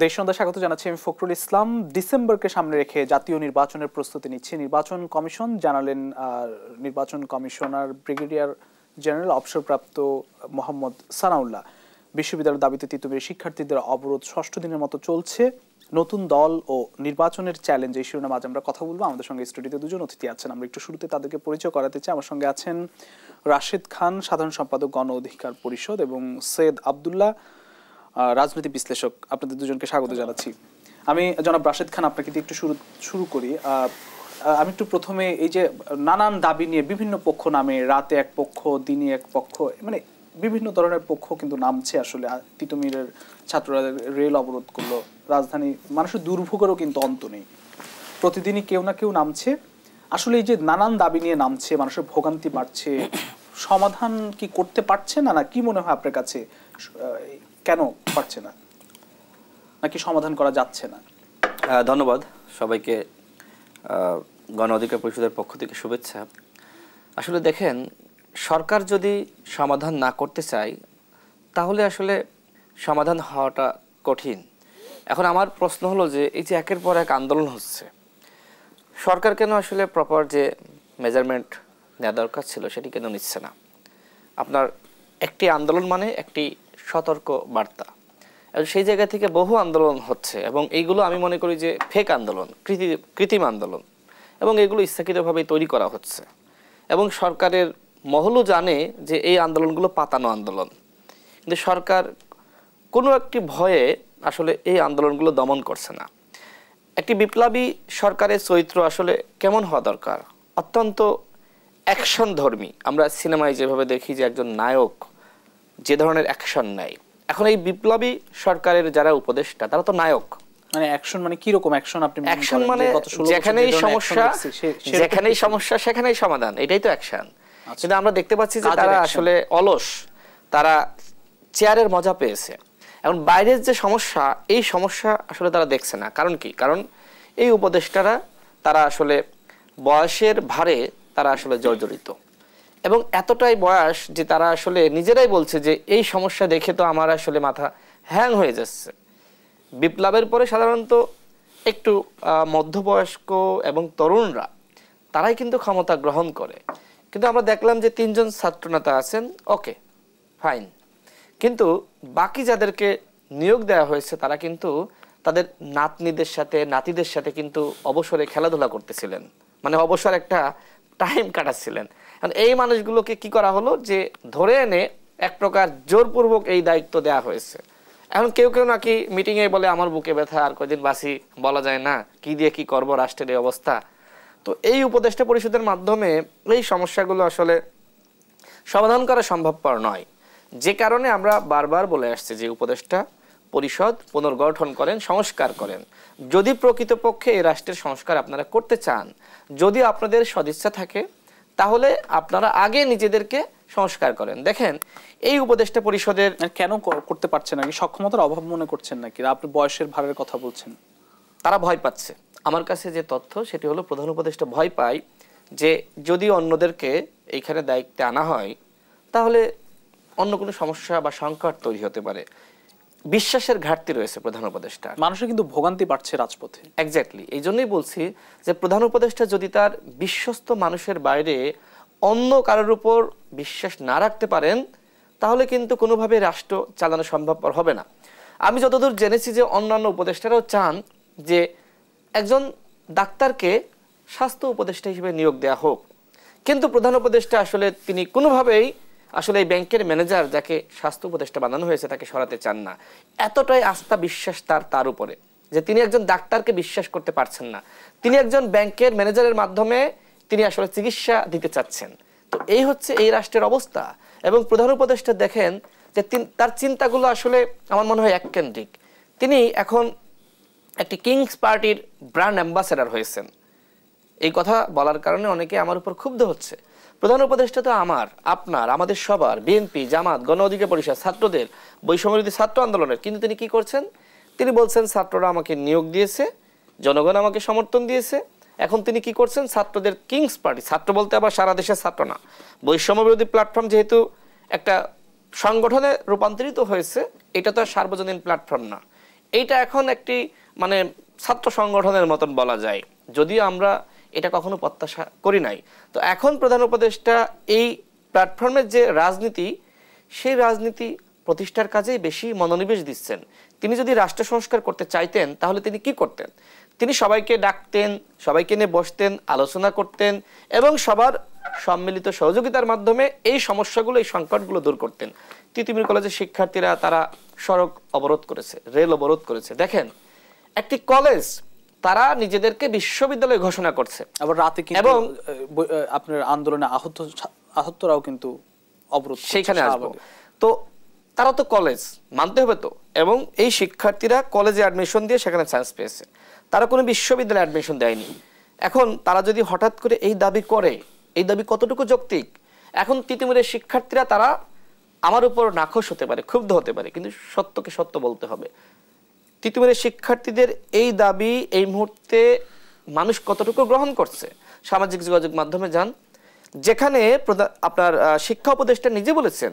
দেশ সন্ধ্যা স্বাগত জানাচ্ছি আমি ফখরুল ইসলাম। ডিসেম্বরকে সামনে রেখে জাতীয় নির্বাচনের প্রস্তুতি নিচ্ছে নির্বাচন কমিশন, জানালেন নির্বাচন কমিশনার ব্রিগেডিয়ার জেনারেল অবসরপ্রাপ্ত মোহাম্মদ সানাউল্লাহ। বিশ্ববিদ্যালয়ের দাবিতে তিতুমিরে শিক্ষার্থীদের অবরোধ ৬ষ্ঠ দিনের মতো চলছে। নতুন দল ও নির্বাচনের চ্যালেঞ্জ এই শিরোনামে আজ আমরা কথা বলবো। আমাদের সঙ্গে স্টুডিওতে দুজন অতিথি আছেন, আমরা একটু শুরুতে তাদেরকে পরিচয় করাতে চাই। আমার সঙ্গে আছেন রাশেদ খান, সাধারণ সম্পাদক গণ অধিকার পরিষদ, এবং সৈয়দ আবদুল্লাহ, রাজনৈতিক বিশ্লেষক। আপনাদের দুজনকে স্বাগত জানাচ্ছি। আমি জনাব রাশেদ খান, আপনাকে দিয়ে একটু শুরু করি। আমি একটু প্রথমে এই যে নানান দাবি নিয়ে বিভিন্ন পক্ষ নামে, রাতে এক পক্ষ, দিনে এক পক্ষ, মানে বিভিন্ন ধরনের পক্ষ কিন্তু নামছে। আসলে তিতুমিরের ছাত্ররা রেল অবরোধ করলো, রাজধানী, মানুষের দুর্ভোগেরও কিন্তু অন্ত নেই। প্রতিদিনই কেউ না কেউ নামছে। আসলে এই যে নানান দাবি নিয়ে নামছে, মানুষের ভোগান্তি বাড়ছে, সমাধান কি করতে পারছে না? না কি মনে হয় আপনার কাছে, কেন পারছে না, নাকি সমাধান করা যাচ্ছে না? ধন্যবাদ সবাইকে। গণ অধিকার পরিষদের পক্ষ থেকে শুভেচ্ছা। আসলে দেখেন, সরকার যদি সমাধান না করতে চায় তাহলে আসলে সমাধান হওয়াটা কঠিন। এখন আমার প্রশ্ন হলো যে এই যে একের পর এক আন্দোলন হচ্ছে, সরকার কেন আসলে প্রপার যে মেজারমেন্ট নেওয়া দরকার ছিল সেটি কেন নিচ্ছে না? আপনার একটি আন্দোলন মানে একটি সতর্ক বার্তা, এবং সেই জায়গা থেকে বহু আন্দোলন হচ্ছে, এবং এইগুলো আমি মনে করি যে ফেক আন্দোলন, কৃত্রিম আন্দোলন, এবং এগুলো ইচ্ছাকৃতভাবেই তৈরি করা হচ্ছে। এবং সরকারের মহলও জানে যে এই আন্দোলনগুলো পাতানো আন্দোলন, কিন্তু সরকার কোনো একটি ভয়ে আসলে এই আন্দোলনগুলো দমন করছে না। একটি বিপ্লবী সরকারের চরিত্র আসলে কেমন হওয়া দরকার? অত্যন্ত অ্যাকশন ধর্মী। আমরা সিনেমায় যেভাবে দেখি যে একজন নায়ক যে ধরনের অ্যাকশন নেয়, এখন এই বিপ্লবী সরকারের যারা উপদেষ্টা তারা তো নায়ক। মানে অ্যাকশন মানে কি রকম অ্যাকশন? আপনি অ্যাকশন মানে যেখানেই সমস্যা সেখানেই সমাধান, এটাই তো অ্যাকশন। কিন্তু আমরা দেখতে পাচ্ছি যে তারা আসলে অলস, তারা চেয়ারের মজা পেয়েছে। এখন বাইরের যে সমস্যা, এই সমস্যা আসলে তারা দেখছে না। কারণ কি? কারণ এই উপদেষ্টারা তারা আসলে বয়সের ভারে তারা আসলে জর্জরিত, এবং এতটাই বয়স যে তারা আসলে নিজেরাই বলছে যে এই সমস্যা দেখে তো আমার আসলে মাথা হ্যাং হয়ে যাচ্ছে। বিপ্লবের পরে সাধারণত একটু মধ্যবয়স্ক এবং তরুণরা তারাই কিন্তু ক্ষমতা গ্রহণ করে, কিন্তু আমরা দেখলাম যে 3 জন ছাত্রনেতা আছেন, ওকে ফাইন, কিন্তু বাকি যাদেরকে নিয়োগ দেওয়া হয়েছে তারা কিন্তু তাদের নাতনিদের সাথে নাতিদের সাথে কিন্তু অবসরে খেলাধুলা করতেছিলেন, মানে অবসর একটা টাইম কাটাচ্ছিলেন। কারণ এই মানুষগুলোকে কি করা হলো যে ধরে এনে এক প্রকার জোরপূর্বক এই দায়িত্ব দেওয়া হয়েছে। এখন কেউ কেউ নাকি মিটিংয়ে বলে আমার বুকে ব্যথা, আর কয়দিন বাসি, বলা যায় না কি দিয়ে কি করব, রাষ্ট্রের এই অবস্থা। তো এই উপদেষ্টা পরিষদের মাধ্যমে এই সমস্যাগুলো আসলে সমাধান করা সম্ভবপর নয়, যে কারণে আমরা বারবার বলে আসছি যে উপদেষ্টা পরিষদ পুনর্গঠন করেন, সংস্কার করেন। যদি প্রকৃতপক্ষে এই রাষ্ট্রের সংস্কার আপনারা করতে চান, যদি আপনাদের সদিচ্ছা থাকে, তাহলে আপনারা আগে নিজেদেরকে সংস্কার করেন। দেখেন, এই উপদেষ্টা পরিষদের কেন করতে পারছে না? সক্ষমতার অভাব মনে করছেন নাকি? আপনি বয়সের ভারের কথা বলছেন। তারা ভয় পাচ্ছে। আমার কাছে যে তথ্য সেটি হলো, প্রধান উপদেষ্টা ভয় পায় যে যদি অন্যদেরকে এইখানে দায়িত্বে আনা হয় তাহলে অন্য কোনো সমস্যা বা সংকট তৈরি হতে পারে। বিশ্বাসের ঘাটতি রয়েছে প্রধান উপদেষ্টা। মানুষের কিন্তু ভোগান্তি বাড়ছে রাজপথে। এক্স্যাক্টলি, এই জন্যই বলছি যে প্রধান উপদেষ্টা যদি তার বিশ্বস্ত মানুষের বাইরে অন্য কারোর উপর বিশ্বাস না রাখতে পারেন, তাহলে কিন্তু কোনোভাবে রাষ্ট্র চালানো সম্ভবপর হবে না। আমি যতদূর জেনেছি যে অন্যান্য উপদেষ্টারাও চান যে একজন ডাক্তারকে স্বাস্থ্য উপদেষ্টা হিসেবে নিয়োগ দেওয়া হোক, কিন্তু প্রধান উপদেষ্টা আসলে তিনি কোনোভাবেই আসলে এই ব্যাংকের ম্যানেজার যাকে স্বাস্থ্য উপদেষ্টা বানানো হয়েছে তাকে সরাতে চান না। এতটাই আস্থা বিশ্বাস তার উপরে যে তিনি একজন ডাক্তারকে বিশ্বাস করতে পারছেন না। তিনি একজন ব্যাংকের ম্যানেজারের মাধ্যমে তিনি আসলে চিকিৎসা দিতে চাচ্ছেন। তো এই হচ্ছে এই রাষ্ট্রের অবস্থা। এবং প্রধান উপদেষ্টা দেখেন যে তার চিন্তাগুলো আসলে আমার মনে হয় এককেন্দ্রিক। তিনি এখন একটি কিংস পার্টির ব্র্যান্ড অ্যাম্বাসেডর হয়েছেন। এই কথা বলার কারণে অনেকে আমার উপর ক্ষুব্ধ হচ্ছে। প্রধান উপদেষ্টা তো আমার, আপনার, আমাদের সবার, বিএনপি, জামাত, গণ অধিকার পরিষদ, ছাত্রদের, বৈষম্যবিরোধী ছাত্র আন্দোলনের। কিন্তু তিনি কি করছেন? তিনি বলছেন ছাত্ররা আমাকে নিয়োগ দিয়েছে, জনগণ আমাকে সমর্থন দিয়েছে। এখন তিনি কি করছেন? ছাত্রদের কিংস পার্টি, ছাত্র বলতে আবার সারা দেশের ছাত্র না, বৈষম্যবিরোধী প্ল্যাটফর্ম যেহেতু একটা সংগঠনে রূপান্তরিত হয়েছে, এটা তো আর সার্বজনীন প্ল্যাটফর্ম না। এইটা এখন একটি মানে ছাত্র সংগঠনের মতন বলা যায়, যদিও আমরা এটা কখনো প্রত্যাশা করি নাই। তো এখন প্রধান উপদেষ্টা এই প্ল্যাটফর্মের যে রাজনীতি, সেই রাজনীতি প্রতিষ্ঠার কাজেই বেশি মনোনিবেশ দিচ্ছেন। তিনি যদি রাষ্ট্র সংস্কার করতে চাইতেন তাহলে তিনি কি করতেন? তিনি সবাইকে ডাকতেন, সবাইকে নিয়ে বসতেন, আলোচনা করতেন এবং সবার সম্মিলিত সহযোগিতার মাধ্যমে এই সমস্যাগুলো, এই সংকটগুলো দূর করতেন। তিতুমির কলেজের শিক্ষার্থীরা তারা সড়ক অবরোধ করেছে, রেল অবরোধ করেছে। দেখেন, একটি কলেজ তারা নিজেদেরকে বিশ্ববিদ্যালয় ঘোষণা করছে, আবার রাতে কিন্তু এবং আপনার আন্দোলনে আহতরাও কিন্তু অবরোধ, সেইখানে আসবো। তো তারা তো কলেজ মানতে হবে তো, এবং এই শিক্ষার্থীরা কলেজে অ্যাডমিশন দিয়ে সেখানে চান্স পেয়েছে, তারা কোনো বিশ্ববিদ্যালয়ে অ্যাডমিশন দেয়নি। এখন তারা যদি হঠাৎ করে এই দাবি করে, এই দাবি কতটুকু যৌক্তিক? এখন তিতুমিরের শিক্ষার্থীরা তারা আমার উপর নাখোশ হতে পারে, ক্ষুব্ধ হতে পারে, কিন্তু সত্যকে সত্য বলতে হবে। তিতুমিরের শিক্ষার্থীদের এই দাবি এই মুহূর্তে মানুষ কতটুকু গ্রহণ করছে? সামাজিক যোগাযোগ মাধ্যমে যান, যেখানে আপনার শিক্ষা উপদেষ্টা নিজে বলেছেন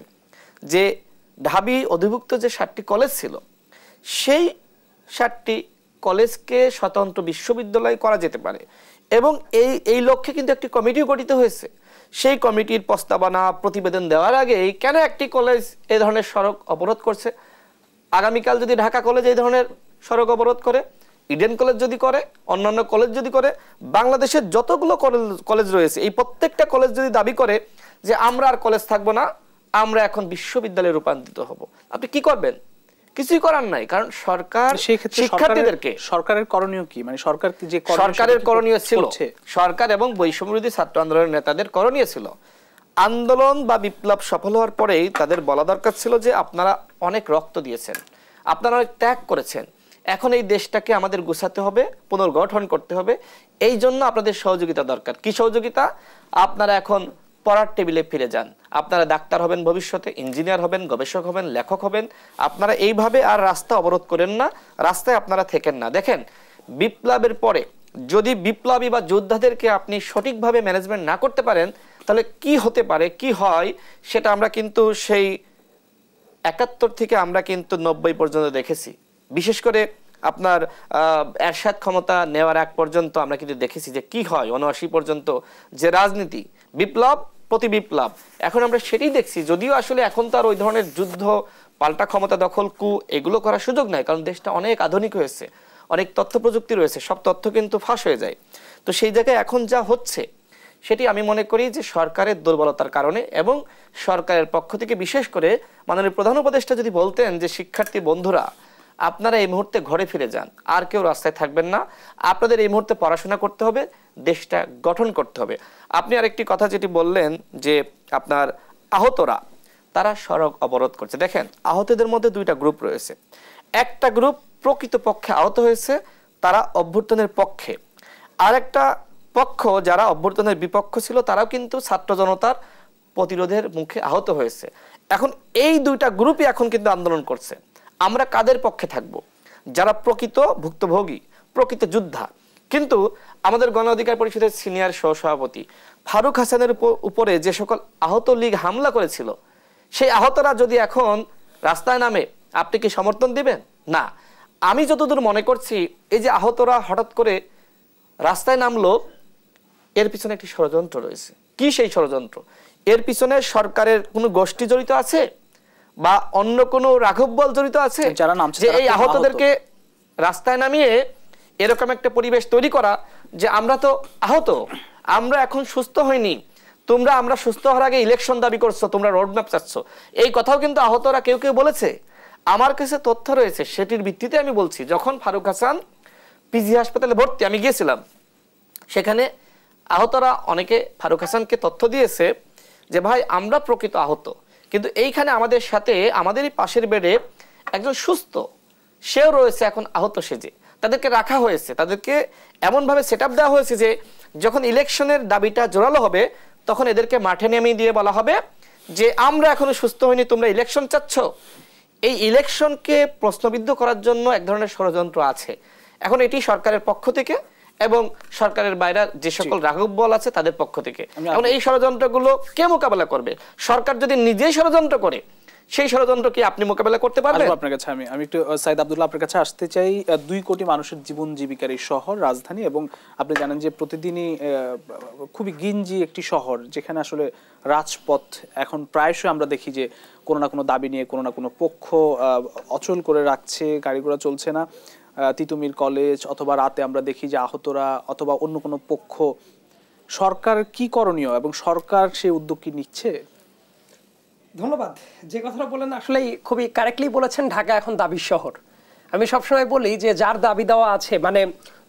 যে ঢাবি অধিভুক্ত যে 7টি কলেজ ছিল, সেই 7টি কলেজকে স্বতন্ত্র বিশ্ববিদ্যালয় করা যেতে পারে, এবং এই লক্ষ্যে কিন্তু একটি কমিটিও গঠিত হয়েছে। সেই কমিটির প্রস্তাবনা প্রতিবেদন দেওয়ার আগেই কেন একটি কলেজ এই ধরনের সড়ক অবরোধ করছে? আগামীকাল যদি ঢাকা কলেজ এই ধরনের সড়ক অবরোধ করে, ইডেন কলেজ যদি করে, অন্যান্য কলেজ যদি করে, বাংলাদেশের যতগুলো কলেজ রয়েছে এই প্রত্যেকটা কলেজ যদি দাবি করে যে আমরা আর কলেজ থাকবো না, আমরা এখন বিশ্ববিদ্যালয়ে রূপান্তরিত হব, আপনি কি করবেন? কিছুই করার নাই। কারণ সরকার শিক্ষার্থীদেরকে, সরকারের করণীয় কি, মানে সরকার যে সরকারের করণীয় ছিল, সরকার এবং বৈষম্যবিরোধী ছাত্র আন্দোলনের নেতাদের করণীয় ছিল, আন্দোলন বা বিপ্লব সফল হওয়ার পরেই তাদের বলা দরকার ছিল যে আপনারা অনেক রক্ত দিয়েছেন, আপনারা অনেক ত্যাগ করেছেন, এখন এই দেশটাকে আমাদের গুছাতে হবে, পুনর্গঠন করতে হবে, এই জন্য আপনাদের সহযোগিতা দরকার। কি সহযোগিতা? আপনারা এখন পড়ার টেবিলে ফিরে যান, আপনারা ডাক্তার হবেন, ভবিষ্যতে ইঞ্জিনিয়ার হবেন, গবেষক হবেন, লেখক হবেন, আপনারা এইভাবে আর রাস্তা অবরোধ করেন না, রাস্তায় আপনারা থেকেন না। দেখেন, বিপ্লবের পরে যদি বিপ্লবী বা যোদ্ধাদেরকে আপনি সঠিকভাবে ম্যানেজমেন্ট না করতে পারেন, তাহলে কি হতে পারে, কি হয়, সেটা আমরা কিন্তু সেই 71 থেকে আমরা কিন্তু 90 পর্যন্ত দেখেছি। বিশেষ করে আপনার এরশাদ ক্ষমতা নেওয়ার আগ পর্যন্ত আমরা কিন্তু দেখেছি যে কি হয়, 79 পর্যন্ত যে রাজনীতি, বিপ্লব প্রতি বিপ্লব, এখন আমরা সেটাই দেখছি। যদিও আসলে এখন তো আর ওই ধরনের যুদ্ধ, পাল্টা ক্ষমতা দখল, কু এগুলো করার সুযোগ নাই, কারণ দেশটা অনেক আধুনিক হয়েছে, অনেক তথ্য প্রযুক্তি রয়েছে, সব তথ্য কিন্তু ফাঁস হয়ে যায়। তো সেই জায়গায় এখন যা হচ্ছে সেটি আমি মনে করি যে সরকারের দুর্বলতার কারণে, এবং সরকারের পক্ষ থেকে বিশেষ করে মাননীয় প্রধান উপদেষ্টা যদি বলতেন যে শিক্ষার্থী বন্ধুরা আপনারা এই মুহূর্তে ঘরে ফিরে যান, আর কেউ রাস্তায় থাকবেন না, আপনাদের এই মুহূর্তে পড়াশোনা করতে হবে, দেশটা গঠন করতে হবে। আপনি আরেকটি কথা যেটি বললেন যে আপনার আহতরা তারা সড়ক অবরোধ করছে। দেখেন, আহতদের মধ্যে দুইটা গ্রুপ রয়েছে। একটা গ্রুপ প্রকৃতপক্ষে আহত হয়েছে, তারা অভ্যুত্থানের পক্ষে, আর একটা পক্ষ যারা অভ্যুত্থানের বিপক্ষ ছিল তারাও কিন্তু ছাত্র জনতার প্রতিরোধের মুখে আহত হয়েছে। এখন এই দুইটা গ্রুপই এখন কিন্তু আন্দোলন করছে। আমরা কাদের পক্ষে থাকব? যারা প্রকৃত ভুক্তভোগী, প্রকৃত যোদ্ধা। কিন্তু আমাদের গণ অধিকার পরিষদের সিনিয়র সহসভাপতি ফারুক হাসানের উপরে যে সকল আহত লীগ হামলা করেছিল, সেই আহতরা যদি এখন রাস্তায় নামে, আপনি কি সমর্থন দিবেন? না। আমি যতদূর মনে করছি, এই যে আহতরা হঠাৎ করে রাস্তায় নামলো, এর পিছনে একটি ষড়যন্ত্র রয়েছে। কি সেই ষড়যন্ত্র? এর পিছনে সরকারের কোনো গোষ্ঠী জড়িত আছে, বা অন্য কোনো রাঘব বল জড়িত আছে, যে এই আহতদেরকে রাস্তায় নামিয়ে এরকম একটা পরিবেশ তৈরি করা যে আমরা তো আহত, আমরা এখন সুস্থ হইনি, তোমরা আমরা সুস্থ হওয়ার আগে ইলেকশন দাবি করছো, তোমরা রোডম্যাপ চাচ্ছ। এই কথাও কিন্তু আহতরা কেউ কেউ বলেছে। আমার কাছে তথ্য রয়েছে, সেটির ভিত্তিতে আমি বলছি। যখন ফারুক হাসান পিজি হাসপাতালে ভর্তি, আমি গিয়েছিলাম, সেখানে আহতরা অনেকে ফারুক হাসানকে তথ্য দিয়েছে যে ভাই আমরা প্রকৃত আহত, কিন্তু এইখানে আমাদের সাথে আমাদেরই পাশের বেডে একজন সুস্থ, সেও রয়েছে এখন আহত সেজে। তাদেরকে রাখা হয়েছে, তাদেরকে এমনভাবে সেট আপ দেওয়া হয়েছে যে যখন ইলেকশনের দাবিটা জোরালো হবে তখন এদেরকে মাঠে নামিয়ে দিয়ে বলা হবে যে আমরা এখনো সুস্থ হইনি, তোমরা ইলেকশন চাচ্ছ। এই ইলেকশনকে প্রশ্নবিদ্ধ করার জন্য এক ধরনের ষড়যন্ত্র আছে। এখন এটি সরকারের পক্ষ থেকে এবং সরকারের বাইরে যে সকল রাঘব বল আছে তাদের পক্ষ থেকে। এখন এই ষড়যন্ত্রগুলো কে মোকাবেলা করবে? সরকার যদি নিজেই ষড়যন্ত্র করে, সেই ষড়যন্ত্র কি আপনি মোকাবেলা করতে পারবেন? আপনার কাছে আমি একটু সাইদ আব্দুল্লাহ আপনার কাছে আসতে চাই। 2 কোটি মানুষের জীবন জীবিকার এই শহর, রাজধানী, এবং আপনি জানেন যে প্রতিদিনই খুবই গিঞ্জি একটি শহর, যেখানে আসলে রাজপথ এখন প্রায়শই আমরা দেখি যে কোনো না কোনো দাবি নিয়ে কোনো না কোনো পক্ষ অচল করে রাখছে, গাড়ি ঘোড়া চলছে না। তিতুমির কলেজ, অথবা রাতে আমরা দেখি যে আহতরা, অথবা অন্য কোনো পক্ষ। সরকার কি করণীয় এবং সরকার সেই উদ্যোগ কি নিচ্ছে? ধন্যবাদ। যে কথাটা বলেন আসলে খুবই কারেক্টলি বলেছেন, ঢাকা এখন দাবির শহর। আমি সবসময় বলি যে যার দাবি দেওয়া আছে, মানে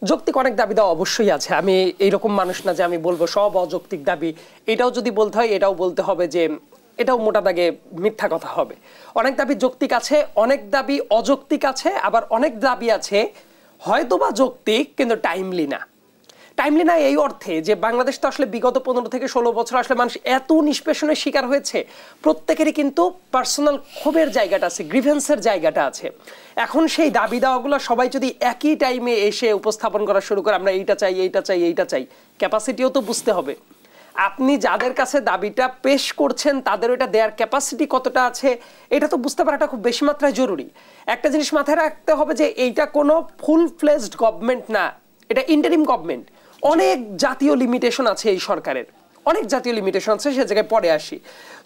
যৌক্তিক অনেক দাবি দেওয়া অবশ্যই আছে, আমি এইরকম মানুষ না যে আমি বলবো সব অযৌক্তিক দাবি। এটাও যদি বলতে হয় এটাও বলতে হবে যে এটাও মোটা দাগে মিথ্যা কথা হবে। অনেক দাবি যৌক্তিক আছে, অনেক দাবি অযৌক্তিক আছে, আবার অনেক দাবি আছে হয়তোবা যৌক্তিক কিন্তু টাইমলি না। টাইমলি না এই অর্থে যে বাংলাদেশ তো আসলে বিগত 15 থেকে 16 বছর আসলে মানুষ এত নিষ্পেষণের শিকার হয়েছে, প্রত্যেকেরই কিন্তু পার্সোনাল ক্ষোভের জায়গাটা আছে, গ্রিভেন্সের জায়গাটা আছে। এখন সেই দাবি দাওয়াগুলো সবাই যদি একই টাইমে এসে উপস্থাপন করা শুরু করে, আমরা এইটা চাই, এইটা চাই, এইটা চাই, ক্যাপাসিটিও তো বুঝতে হবে। আপনি যাদের কাছে দাবিটা পেশ করছেন তাদের ওইটা দেওয়ার ক্যাপাসিটি কতটা আছে এটা তো বুঝতে পারাটা খুব বেশি মাত্রায় জরুরি। একটা জিনিস মাথায় রাখতে হবে যে এইটা কোনো ফুল ফ্লেজড গভর্নমেন্ট না, এটা ইন্টারিম গভর্নমেন্ট। অনেক জাতীয় লিমিটেশন আছে এই সরকারের, অনেক জাতীয় লিমিটেশন আছে, সে জায়গায় পরে আসি।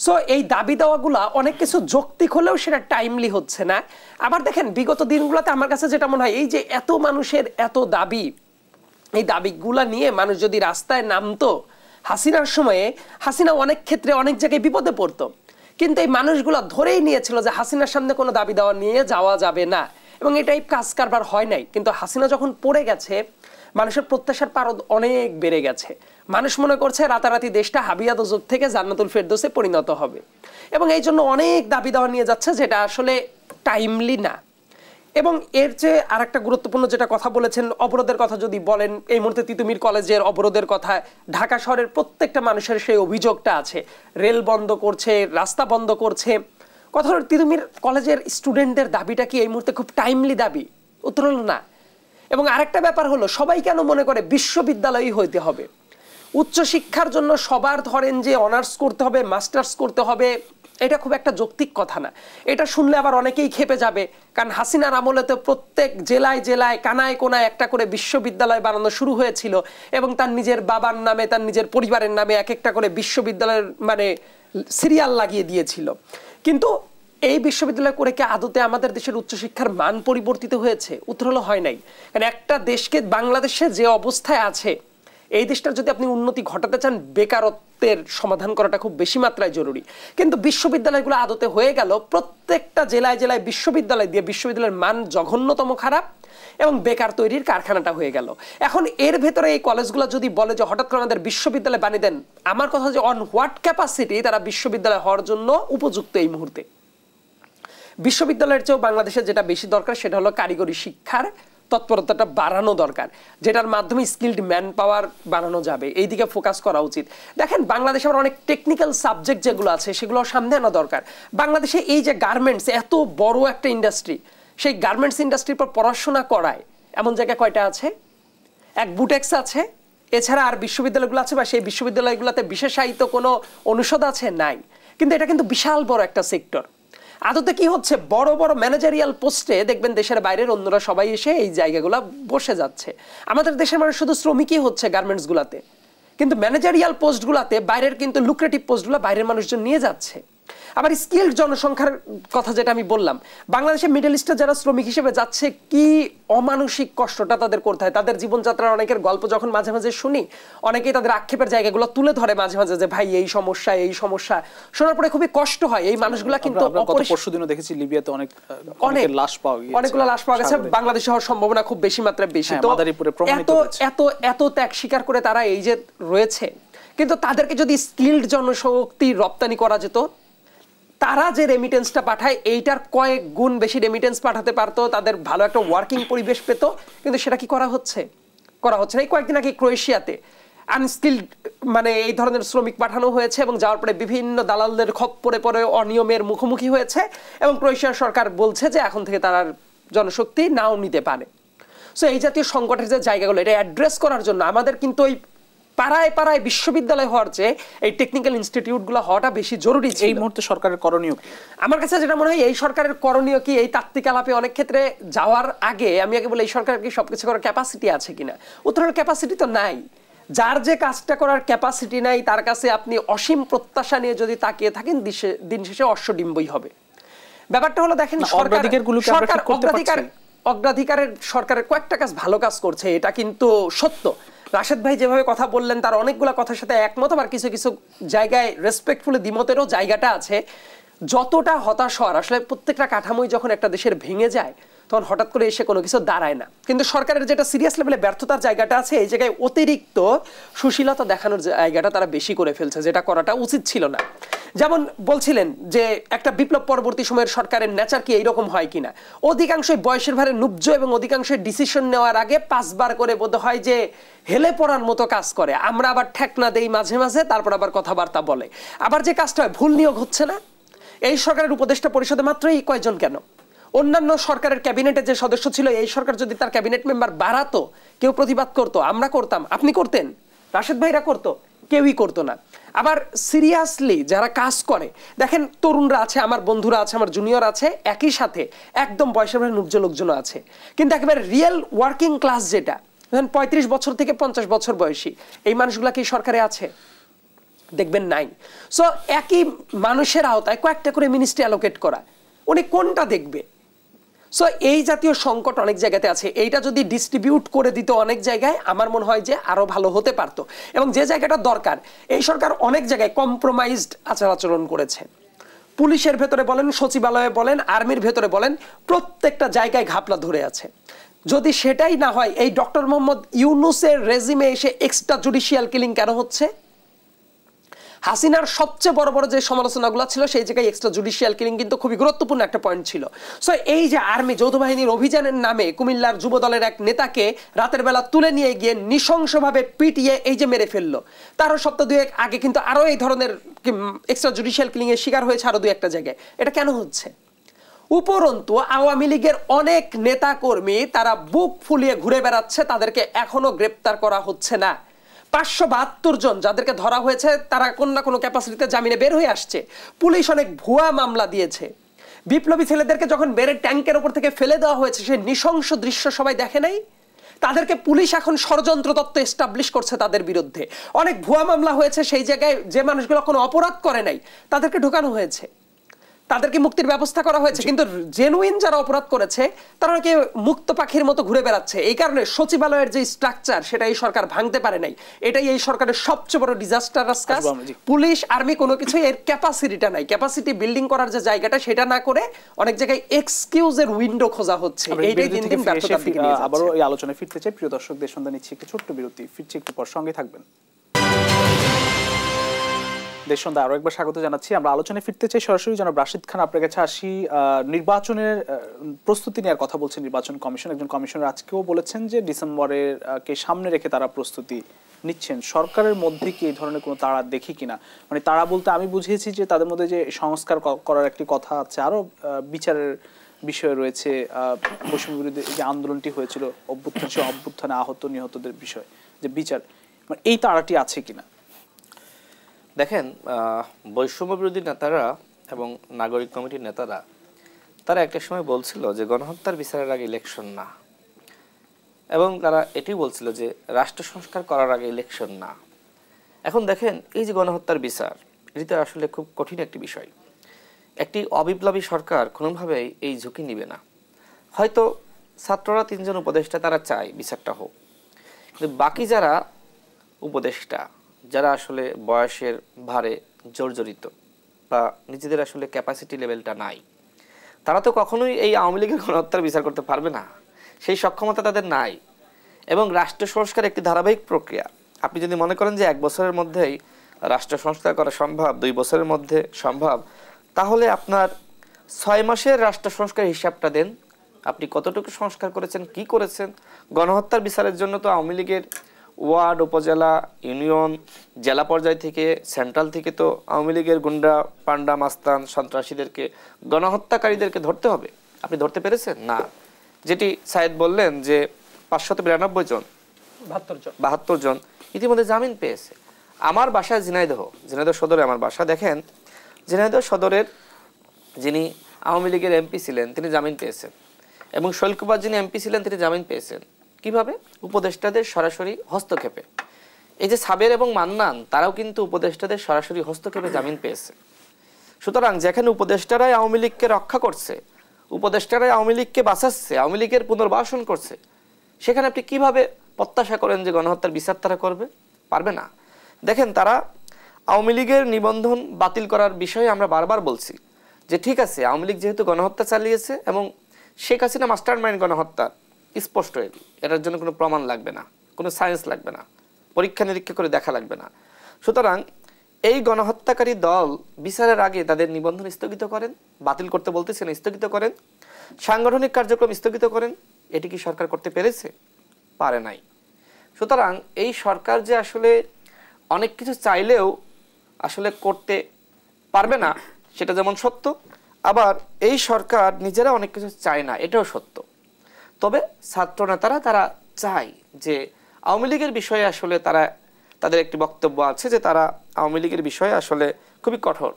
সো এই দাবি দেওয়াগুলা অনেক কিছু যৌক্তিক হলেও সেটা টাইমলি হচ্ছে না। আবার দেখেন বিগত দিনগুলোতে আমার কাছে যেটা মনে হয়, এই যে এত মানুষের এত দাবি, এই দাবিগুলা নিয়ে মানুষ যদি রাস্তায় নামতো হাসিনার সময়ে, হাসিনা অনেক ক্ষেত্রে অনেক জায়গায় বিপদে পড়তো, কিন্তু এই মানুষগুলো ধরেই নিয়েছিল যে হাসিনার সামনে কোনো দাবি দেওয়া নিয়ে যাওয়া যাবে না, এবং এটাই কাজ কারবার হয় নাই। কিন্তু হাসিনা যখন পড়ে গেছে মানুষের প্রত্যাশার পারদ অনেক বেড়ে গেছে। মানুষ মনে করছে রাতারাতি দেশটা হাবিয়া দোজখ থেকে জান্নাতুল ফেরদৌসে পরিণত হবে, এবং এই জন্য অনেক দাবি দেওয়া নিয়ে যাচ্ছে যেটা আসলে টাইমলি না। এবং এর চেয়ে আর একটা গুরুত্বপূর্ণ যেটা কথা বলেছেন, অবরোধের কথা যদি বলেন, এই মুহূর্তে তিতুমির কলেজের অবরোধের কথা, ঢাকা শহরের প্রত্যেকটা মানুষের সেই অভিযোগটা আছে, রেল বন্ধ করছে, রাস্তা বন্ধ করছে। কথা হলো তিতুমির কলেজের স্টুডেন্টদের দাবিটা কি এই মুহূর্তে খুব টাইমলি দাবি? উত্তর হলো না। এবং আরেকটা ব্যাপার হলো, সবাই কেন মনে করে বিশ্ববিদ্যালয়ই হইতে হবে? উচ্চশিক্ষার জন্য সবার ধরেন যে অনার্স করতে হবে, মাস্টার্স করতে হবে, এটা খুব একটা যৌক্তিক কথা না। এটা শুনলে আবার অনেকেই খেপে যাবে, কারণ হাসিনার আমলে তো প্রত্যেক জেলায় জেলায় কানায় কোনায় একটা করে বিশ্ববিদ্যালয় বানানো শুরু হয়েছিল, এবং তার নিজের বাবার নামে, তার নিজের পরিবারের নামে এক একটা করে বিশ্ববিদ্যালয়ের মানে সিরিয়াল লাগিয়ে দিয়েছিল। কিন্তু এই বিশ্ববিদ্যালয় করে কি আদতে আমাদের দেশের উচ্চশিক্ষার মান পরিবর্তিত হয়েছে? উত্তর হলো হয় নাই। কারণ একটা দেশকে, বাংলাদেশে যে অবস্থায় আছে, এই দেশটার যদি আপনি উন্নতি ঘটাতে চান, বেকারত্বের সমাধান করাটা খুব বেশি মাত্রায় জরুরি। কিন্তু বিশ্ববিদ্যালয়গুলো আদতে হয়ে গেল প্রত্যেকটা জেলায় জেলায় বিশ্ববিদ্যালয় দিয়ে বিশ্ববিদ্যালয়ের মান জঘন্যতম খারাপ, এবং বেকার তৈরির কারখানাটা হয়ে গেল। এখন এর ভেতরে এই কলেজগুলো যদি বলে যে হঠাৎ করে আমাদের বিশ্ববিদ্যালয় বানিয়ে দেন, আমার কথা যে অন হোয়াট ক্যাপাসিটি তারা বিশ্ববিদ্যালয় হওয়ার জন্য উপযুক্ত এই মুহূর্তে? বিশ্ববিদ্যালয়ের চেয়েও বাংলাদেশে যেটা বেশি দরকার সেটা হলো কারিগরি শিক্ষার তৎপরতাটা বাড়ানো দরকার, যেটার মাধ্যমে স্কিলড ম্যান পাওয়ার বাড়ানো যাবে। এই দিকে ফোকাস করা উচিত। দেখেন বাংলাদেশে আবার অনেক টেকনিক্যাল সাবজেক্ট যেগুলো আছে সেগুলো সামনে আনা দরকার। বাংলাদেশে এই যে গার্মেন্টস এত বড় একটা ইন্ডাস্ট্রি, সেই গার্মেন্টস ইন্ডাস্ট্রির পর পড়াশোনা করায় এমন জায়গায় কয়টা আছে? এক বুটেক্স আছে, এছাড়া আর বিশ্ববিদ্যালয়গুলো আছে বা সেই বিশ্ববিদ্যালয়গুলোতে বিশেষায়িত কোনো অনুষদ আছে? নাই। কিন্তু এটা কিন্তু বিশাল বড় একটা সেক্টর। আদতে কি হচ্ছে, বড় বড় ম্যানেজারিয়াল পোস্টে দেখবেন দেশের বাইরের অন্যরা সবাই এসে এই জায়গাগুলো বসে যাচ্ছে। আমাদের দেশের মানুষ শুধু শ্রমিকই হচ্ছে গার্মেন্টস গুলাতে, কিন্তু ম্যানেজারিয়াল পোস্টগুলোতে বাইরের কিন্তু লুক্রেটিভ পোস্টগুলো বাইরের মানুষজন নিয়ে যাচ্ছে। আবার স্কিলড জনসংখ্যার কথা যেটা আমি বললাম, বাংলাদেশে মিডল ইস্টে যারা শ্রমিক হিসেবে যাচ্ছে কি অমানসিক কষ্টটা তাদের করতে হয়। তাদের জীবনযাত্রার অনেকের গল্প যখন মাঝে মাঝে শুনি, অনেকেই তাদের আক্ষেপের জায়গাগুলো তুলে ধরে মাঝে মাঝে যে ভাই এই সমস্যা এই সমস্যা, শোনার পরে খুবই কষ্ট হয়। এই মানুষগুলা কিন্তু পরশুদিনও দেখেছি লিবিয়াতে অনেক লাশ পাওয়া গেছে, অনেকগুলো লাশ পাওয়া গেছে। বাংলাদেশে হওয়ার সম্ভাবনা খুব বেশি মাত্রায় বেশি। তো এত ত্যাগ স্বীকার করে তারা এই যে রয়েছে, কিন্তু তাদেরকে যদি স্কিলড জনশক্তি রপ্তানি করা যেত, তারা যে রেমিটেন্সটা পাঠায় এইটার কয়েক গুণ বেশি রেমিটেন্স পাঠাতে পারতো, তাদের ভালো একটা ওয়ার্কিং পরিবেশ পেত। কিন্তু সেটা কি করা হচ্ছে? এই কয়েকদিন আগে ক্রোয়েশিয়াতে আনস্কিলড মানে এই ধরনের শ্রমিক পাঠানো হয়েছে, এবং যাওয়ার পরে বিভিন্ন দালালদের খপ্পরে পরে অনিয়মের মুখোমুখি হয়েছে, এবং ক্রোয়েশিয়ার সরকার বলছে যে এখন থেকে তারা জনশক্তি নাও নিতে পারে। সো এই জাতীয় সংকটের যে জায়গাগুলো, এটা অ্যাড্রেস করার জন্য আমাদের কিন্তু ওই পাড়ায় পাড়ায় বিশ্ববিদ্যালয় হওয়ার চেয়ে এই টেকনিক্যাল ইনস্টিটিউটগুলো হওয়াটা বেশি জরুরি ছিল। এই মুহূর্তে সরকারের করণীয় কি? আমার কাছে যেটা মনে হয় এই সরকারের করণীয় কি, এই তাত্ত্বিক আলাপে অনেক ক্ষেত্রে যাওয়ার আগে আমি আগে বলি এই সরকারের কি সবকিছু করার ক্যাপাসিটি আছে কিনা। উত্তরের ক্যাপাসিটি তো নাই। যার যে কাজটা করার ক্যাপাসিটি নাই তার কাছে আপনি অসীম প্রত্যাশা নিয়ে যদি তাকিয়ে থাকেন দিন শেষে অশ্বডিম্বই হবে। ব্যাপারটা হলো দেখেন অগ্রাধিকারের সরকারের কয়েকটা কাজ ভালো কাজ করছে, এটা কিন্তু সত্য। রাশেদ ভাই যেভাবে কথা বললেন তার অনেকগুলো কথার সাথে একমত, আবার কিছু কিছু জায়গায় রেসপেক্টফুলি দ্বিমতেরও জায়গাটা আছে। যতটা হতাশ হওয়ার, আসলে প্রত্যেকটা কাঠামোই যখন একটা দেশের ভেঙে যায় তখন হঠাৎ করে এসে কোনো কিছু দাঁড়ায় না, কিন্তু সরকারের যেটা সিরিয়াস লেভেলে ব্যর্থতার জায়গাটা আছে এই জায়গায় অতিরিক্ত সুশীলতা দেখানোর জায়গাটা তারা বেশি করে ফেলছে, যেটা করাটা উচিত ছিল না। যেমন বলছিলেন যে একটা বিপ্লব পরবর্তী সময়ের সরকারের নেচার কি এইরকম হয় কিনা, অধিকাংশই বয়সের ভারে নুব্জ এবং অধিকাংশই ডিসিশন নেওয়ার আগে 5 বার করে বোধ হয় যে হেলে পড়ার মতো কাজ করে। আমরা আবার ঠেকনা দেই মাঝে মাঝে, তারপর আবার কথাবার্তা বলে। আবার যে কাজটা হয়, ভুল নিয়োগ হচ্ছে না। এই সরকারের উপদেষ্টা পরিষদে মাত্রই কয়জন কেন? অন্যান্য সরকারের ক্যাবিনেটে যে সদস্য ছিল, এই সরকার যদি তার ক্যাবিনেট মেম্বার বাড়াতো, কেউ প্রতিবাদ করতো, আমরা করতাম, আপনি করতেন, রাশেদ ভাইরা করতো, কেউই করতো না। আবার সিরিয়াসলি যারা কাজ করে দেখেন, তরুণরা আছে, আমার বন্ধুরা আছে, আমার জুনিয়র আছে, একই সাথে একদম বয়সের ভারে নুব্জ লোকজন আছে, কিন্তু একেবারে রিয়েল ওয়ার্কিং ক্লাস যেটা 35 বছর থেকে 50 বছর বয়সী, এই মানুষগুলা কি সরকারে আছে? দেখবেন নাই। সো একই মানুষের আওতায় কয়েকটা করে মিনিস্ট্রি অ্যালোকেট করা, উনি কোনটা দেখবে? সো এই জাতীয় সংকট অনেক জায়গাতে আছে। এইটা যদি ডিস্ট্রিবিউট করে দিত অনেক জায়গায়, আমার মনে হয় যে আরো ভালো হতে পারতো। এবং যে জায়গাটা দরকার, এই সরকার অনেক জায়গায় কম্প্রোমাইজড আচরণ করেছে। পুলিশের ভেতরে বলেন, সচিবালয়ে বলেন, আর্মির ভেতরে বলেন, প্রত্যেকটা জায়গায় ঘাপলা ধরে আছে। যদি সেটাই না হয়, এই ডক্টর মোহাম্মদ ইউনূসের রেজিমে এসে এক্সট্রা জুডিশিয়াল কিলিং কেন হচ্ছে? হাসিনার সবচেয়ে বড় বড় যে সমালোচনাগুলো ছিল সেই জায়গায় এক্সট্রা জুডিশিয়াল কিলিং কিন্তু খুবই গুরুত্বপূর্ণ একটা পয়েন্ট ছিল। সো এই যে আর্মি যৌথ বাহিনীর অভিযানের নামে কুমিল্লার যুব দলের এক নেতাকে রাতের বেলা তুলে নিয়ে গিয়ে নৃশংসভাবে পিটিয়ে এই যে মেরে ফেললো, তারও সপ্তাহ 2 আগে কিন্তু আরো এই ধরনের এক্সট্রা জুডিশিয়াল কিলিং এর শিকার হয়েছে আরো 2-1টা জায়গায়। এটা কেন হচ্ছে? উপরন্তু আওয়ামী লীগের অনেক নেতা কর্মী তারা বুক ফুলিয়ে ঘুরে বেড়াচ্ছে, তাদেরকে এখনো গ্রেপ্তার করা হচ্ছে না। 572 জন যাদেরকে ধরা হয়েছে তারা কোন না কোনো ক্যাপাসিটিতে জামিনে বের হয়ে আসছে। পুলিশ অনেক ভুয়া মামলা দিয়েছে। বিপ্লবী ছেলেদেরকে যখন বেড়ে ট্যাঙ্কের উপর থেকে ফেলে দেওয়া হয়েছে, সেই নৃশংস দৃশ্য সবাই দেখে নাই? তাদেরকে পুলিশ এখন ষড়যন্ত্র তত্ত্ব এস্টাবলিশ করছে তাদের বিরুদ্ধে। অনেক ভুয়া মামলা হয়েছে, সেই জায়গায় যে মানুষগুলো কোনো অপরাধ করে নাই তাদেরকে ঢোকানো হয়েছে, তাদেরকে মুক্তির ব্যবস্থা করা হয়েছে, কিন্তু জেনুইন যারা অপরাধ করেছে তারা নাকি মুক্ত পাখির মতো ঘুরে বেড়াচ্ছে। এই কারণে সচিবালয়ের যে স্ট্রাকচার সেটা এই সরকার ভাঙতে পারে নাই। এটাই এই সরকারের সবচেয়ে বড় ডিজাস্টারাস কাজ। পুলিশ আর্মি কোনো কিছু এর ক্যাপাসিটিটা নাই, ক্যাপাসিটি বিল্ডিং করার যে জায়গাটা সেটা না করে অনেক জায়গায় এক্সকিউজের উইন্ডো খোঁজা হচ্ছে। এইটাই দিন দিন ব্যর্থতার দিকে নিয়ে যাচ্ছে। আবারো এই আলোচনায় ফিরতে চাই। প্রিয় দর্শকদের সন্ধান নিচ্ছি একটু ছোট্ট বিরতি, ফিরছি একটু পর, সঙ্গে থাকবেন। দেশ সন্ধ্যা আরো একবার স্বাগত জানাচ্ছি। আমরা আলোচনায় ফিরতে চাই সরাসরি। জনাব রাশিদ খান, আপনার কাছে আসি। নির্বাচনের প্রস্তুতি নেওয়ার কথা বলছে নির্বাচন কমিশন। একজন কমিশনার আজকেও বলেছেন যে ডিসেম্বরের কে সামনে রেখে তারা প্রস্তুতি নিচ্ছেন। সরকারের মধ্যে কি এই ধরনের কোনো তাড়া দেখি কিনা? মানে তারা বলতে আমি বুঝিয়েছি যে তাদের মধ্যে যে সংস্কার করার একটি কথা আছে, আরো বিচারের বিষয় রয়েছে, বৈষম্য বিরোধী যে আন্দোলনটি হয়েছিল, অভ্যুত্থানে আহত নিহতদের বিষয় যে বিচার, মানে এই তাড়াটি আছে কিনা? দেখেন, বৈষম্য বিরোধী নেতারা এবং নাগরিক কমিটির নেতারা তারা একটা সময় বলছিল যে গণহত্যার বিচারের আগে ইলেকশন না, এবং তারা এটি বলছিল যে রাষ্ট্র সংস্কার করার আগে ইলেকশন না। এখন দেখেন, এই যে গণহত্যার বিচার, এটি আসলে খুব কঠিন একটি বিষয়। একটি অবিপ্লবী সরকার কোনোভাবেই এই ঝুঁকি নিবে না। হয়তো ছাত্ররা 3 জন উপদেষ্টা তারা চায় বিচারটা হোক, কিন্তু বাকি যারা উপদেষ্টা, যারা আসলে বয়সের ভারে জর্জরিত বা নিজেদের আসলে ক্যাপাসিটি লেভেলটা নাই, তারা তো কখনোই এই আওয়ামী লীগের গণহত্যার বিচার করতে পারবে না, সেই সক্ষমতা তাদের নাই। এবং রাষ্ট্র সংস্কার একটি ধারাবাহিক প্রক্রিয়া। আপনি যদি মনে করেন যে 1 বছরের মধ্যেই রাষ্ট্র সংস্কার করা সম্ভব, 2 বছরের মধ্যে সম্ভব, তাহলে আপনার 6 মাসের রাষ্ট্র সংস্কার হিসাবটা দেন, আপনি কতটুকু সংস্কার করেছেন, কি করেছেন। গণহত্যার বিচারের জন্য তো আওয়ামী লীগের ওয়ার্ড, উপজেলা, ইউনিয়ন, জেলা পর্যায় থেকে, সেন্ট্রাল থেকে তো আওয়ামী লীগের গুন্ডা, পান্ডা, মাস্তান, সন্ত্রাসীদেরকে, গণহত্যাকারীদেরকে ধরতে হবে। আপনি ধরতে পেরেছেন না? যেটি সায়েদ বললেন যে 592 জন, 72 জন, ইতিমধ্যে জামিন পেয়েছে। আমার বাসায় ঝিনাইদহ সদরে আমার বাসা, দেখেন ঝিনাইদহ সদরের যিনি আওয়ামী লীগের এমপি ছিলেন তিনি জামিন পেয়েছেন, এবং শৈলকুমার যিনি এমপি ছিলেন তিনি জামিন পেয়েছেন। কিভাবে? উপদেষ্টাদের সরাসরি হস্তক্ষেপে। এই যে সাবের এবং মান্নান তারাও কিন্তু উপদেষ্টাদের সরাসরি হস্তক্ষেপে জামিন পেয়েছে। সুতরাং যেখানে উপদেষ্টারাই আওয়ামী লীগকে রক্ষা করছে, উপদেষ্টারাই আওয়ামী লীগকে বাঁচাচ্ছে, আওয়ামী লীগের পুনর্বাসন করছে, সেখানে আপনি কিভাবে প্রত্যাশা করেন যে গণহত্যার বিচার তারা করবে? পারবে না। দেখেন, তারা আওয়ামী লীগের নিবন্ধন বাতিল করার বিষয়ে আমরা বারবার বলছি যে ঠিক আছে, আওয়ামী লীগ যেহেতু গণহত্যা চালিয়েছে এবং শেখ হাসিনা মাস্টার মাইন্ড গণহত্যা, স্পষ্ট এটার জন্য কোনো প্রমাণ লাগবে না, কোনো সায়েন্স লাগবে না, পরীক্ষা নিরীক্ষা করে দেখা লাগবে না। সুতরাং এই গণহত্যাকারী দল বিচারের আগে তাদের নিবন্ধন স্থগিত করেন, বাতিল করতে বলতেছেন, স্থগিত করেন, সাংগঠনিক কার্যক্রম স্থগিত করেন। এটি কি সরকার করতে পেরেছে? পারে নাই। সুতরাং এই সরকার যে আসলে অনেক কিছু চাইলেও আসলে করতে পারবে না সেটা যেমন সত্য, আবার এই সরকার নিজেরা অনেক কিছু চায় না এটাও সত্য। তবে ছাত্র নেতারা তারা চায় যে আওয়ামী লীগের বিষয়ে আসলে তাদের একটি বক্তব্য আছে যে তারা আওয়ামী লীগের বিষয়ে আসলে খুবই কঠোর,